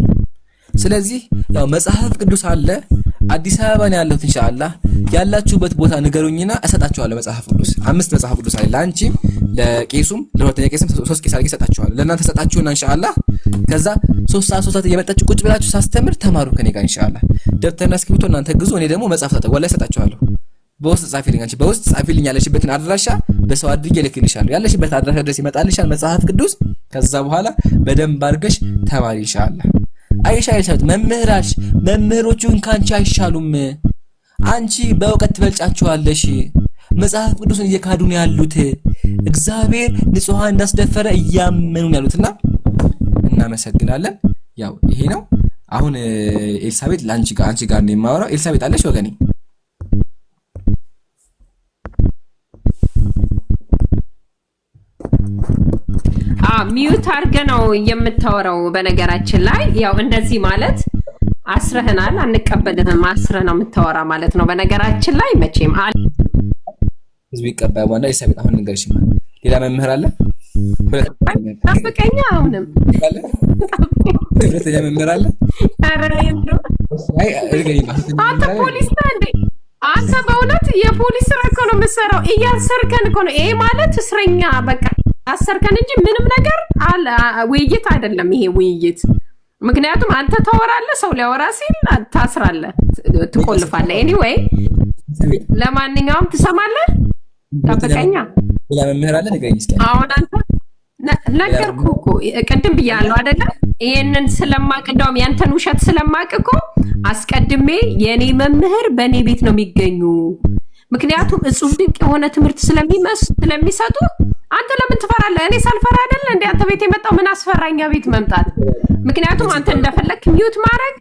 ስለዚህ ያው መጽሐፍ ቅዱስ አለ አዲስ አበባ ነው ያለሁት። ኢንሻአላህ ያላችሁበት ቦታ ንገሩኝና እሰጣችኋለሁ። መጽሐፍ ቅዱስ 5 መጽሐፍ ቅዱስ አለ። ለአንቺም ለቄሱም ለሁለተኛ ቄስም 3 ቄስ አድርጌ እሰጣችኋለሁ። ለእናንተ ሰጣችሁና ኢንሻአላህ ከዛ 3 ሰዓት እየመጣችሁ ቁጭ ብላችሁ ሳስተምር ተማሩ ከኔ ጋር ኢንሻአላህ። ደብተርና እስክሪብቶ እናንተ ግዙ፣ እኔ ደግሞ መጽሐፍ ወላሂ እሰጣችኋለሁ። በውስጥ ጻፊልኝ፣ አንቺ በውስጥ ጻፊልኝ ያለሽበትን አድራሻ በሰው አድርጌ እልክልሻለሁ። ያለሽበት አድራሻ ድረስ ይመጣልሻል መጽሐፍ ቅዱስ። ከዛ በኋላ በደንብ አድርገሽ ተማሪ ኢንሻአላህ። አይሻይሻት መምህሮቹን ካንቺ አይሻሉም። አንቺ በእውቀት ትበልጫቸዋለሽ። መጽሐፍ ቅዱስን እየካዱ ነው ያሉት። እግዚአብሔር ንጹሃን እንዳስደፈረ እያመኑ ነው ያሉትና እናመሰግናለን። ያው ይሄ ነው። አሁን ኤልሳቤጥ አንቺ ጋር ነው የማወራው። ኤልሳቤጥ አለሽ ወገኔ? ሚዩት አድርገህ ነው የምታወራው። በነገራችን ላይ ያው እንደዚህ ማለት አስረህናል፣ አንቀበልህም። አስረህ ነው የምታወራ ማለት ነው። በነገራችን ላይ መቼም ህዝብ ይቀበል ወንዳ ኤልሳቤጥ። አሁን ንገርሽ፣ ሌላ መምህር አለ? ጠብቀኛ። አሁንም ሁለተኛ መምህር አለ? አንተ ፖሊስ ነህ እንዴ? አንተ በእውነት የፖሊስ ስራ እኮ ነው የምትሰራው። እያሰርከን እኮ ነው። ይሄ ማለት እስረኛ በቃ አሰርከን እንጂ ምንም ነገር ውይይት አይደለም ይሄ ውይይት። ምክንያቱም አንተ ታወራለህ፣ ሰው ሊያወራ ሲል ታስራለህ፣ ትቆልፋለህ። ኤኒዌይ ለማንኛውም ትሰማለህ። ጠብቀኛ። ለመምህር አለ ንገረኝ እስኪ። አሁን አንተ ነገርኩህ እኮ ቅድም ብያለሁ አይደለ? ይሄንን ስለማቅ እንደውም ያንተን ውሸት ስለማቅ እኮ አስቀድሜ የኔ መምህር በእኔ ቤት ነው የሚገኙ። ምክንያቱም እጹብ ድንቅ የሆነ ትምህርት ስለሚሰጡ አንተ ለምን ትፈራለህ? እኔ ሳልፈራ አይደል እንዴ አንተ ቤት የመጣው? ምን አስፈራኛ ቤት መምጣት? ምክንያቱም አንተ እንደፈለክ ሚዩት ማድረግ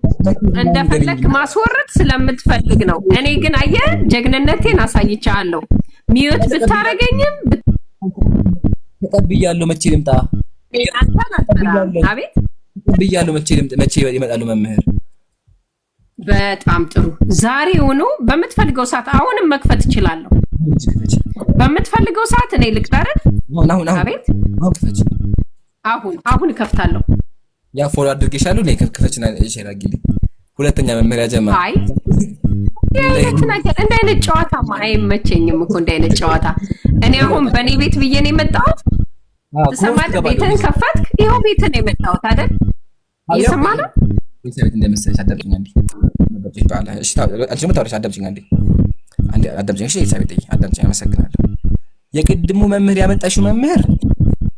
እንደፈለክ ማስወረድ ስለምትፈልግ ነው። እኔ ግን አየህ ጀግንነቴን አሳይቻለሁ። ሚዩት ብታረገኝም ተቀብያለሁ። መቼ ልምጣ? አቤት ተቀብያለሁ። መቼ ይመጣሉ መምህር? በጣም ጥሩ። ዛሬ ሆኖ በምትፈልገው ሰዓት አሁንም መክፈት እችላለሁ። በምትፈልገው ሰዓት እኔ ልቅጠርህ። አቤት አሁን እከፍታለሁ። ያ ፎሎ አድርጌሻለሁ። እኔ ከፈችና እሺራግልኝ። ሁለተኛ መመሪያ ጀማ። አይ እንደ አይነት ጨዋታማ አይመቸኝም እኮ እንደ አይነት ጨዋታ። እኔ አሁን በእኔ ቤት ብዬ ነው የመጣሁት። ትሰማለህ? ቤትህን ከፈትክ። ይኸው ቤትህን ነው የመጣሁት አይደል? እየሰማህ ነው? ቤት እንደመሰለሽ አዳምጪኝ አንዴ። እሺ አንቺ የምታወሪሽ አዳምጪኝ አንዴ። አዳምጪኝ። እሺ ኤልሳቤጥ አዳምጪኝ። አመሰግናለሁ። የቅድሙ መምህር ያመጣሽው መምህር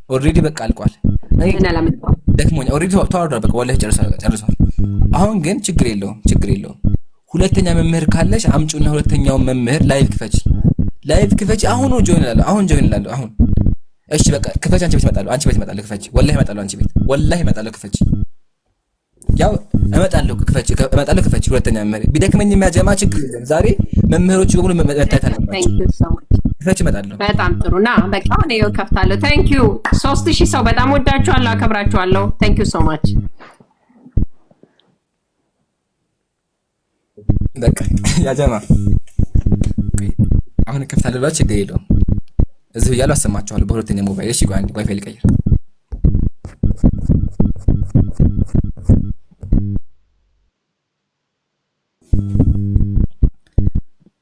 ኦልሬዲ በቃ አልቋል። ደክሞኛል። ኦልሬዲ ተዋርዷል። በቃ ወላሂ ጨርሷል። አሁን ግን ችግር የለውም። ሁለተኛ መምህር ካለሽ አምጪውና ሁለተኛውን መምህር ላይቭ ክፈች። አሁን ጆይን እላለሁ። አሁን እሺ በቃ ክፈች። አንቺ ቤት እመጣለሁ። ክፈች። ወላሂ እመጣለሁ። አንቺ ቤት ወላሂ እመጣለሁ። ክፈች። ያው እመጣለሁ። ክፈች። ሁለተኛ መምህር ቢደክመኝ የሚያጀማ ችግር የለም። ዛሬ መምህሮቹ በሙሉ መታየት አለባቸው። ክፈች። እመጣለሁ። በጣም ጥሩ ና በቃ እኔ ከፍታለሁ። ታንክ ዩ 3000 ሰው በጣም ወዳችኋለሁ፣ አከብራችኋለሁ። ታንክ ዩ ሶ ማች። በቃ ያጀማ አሁን ከፍታለሁ ብላ ችግር የለውም። እዚሁ እያለሁ አሰማችኋለሁ በሁለተኛ ሞባይል። እሺ ቆይ አንዴ ዋይፋይ ልቀይር።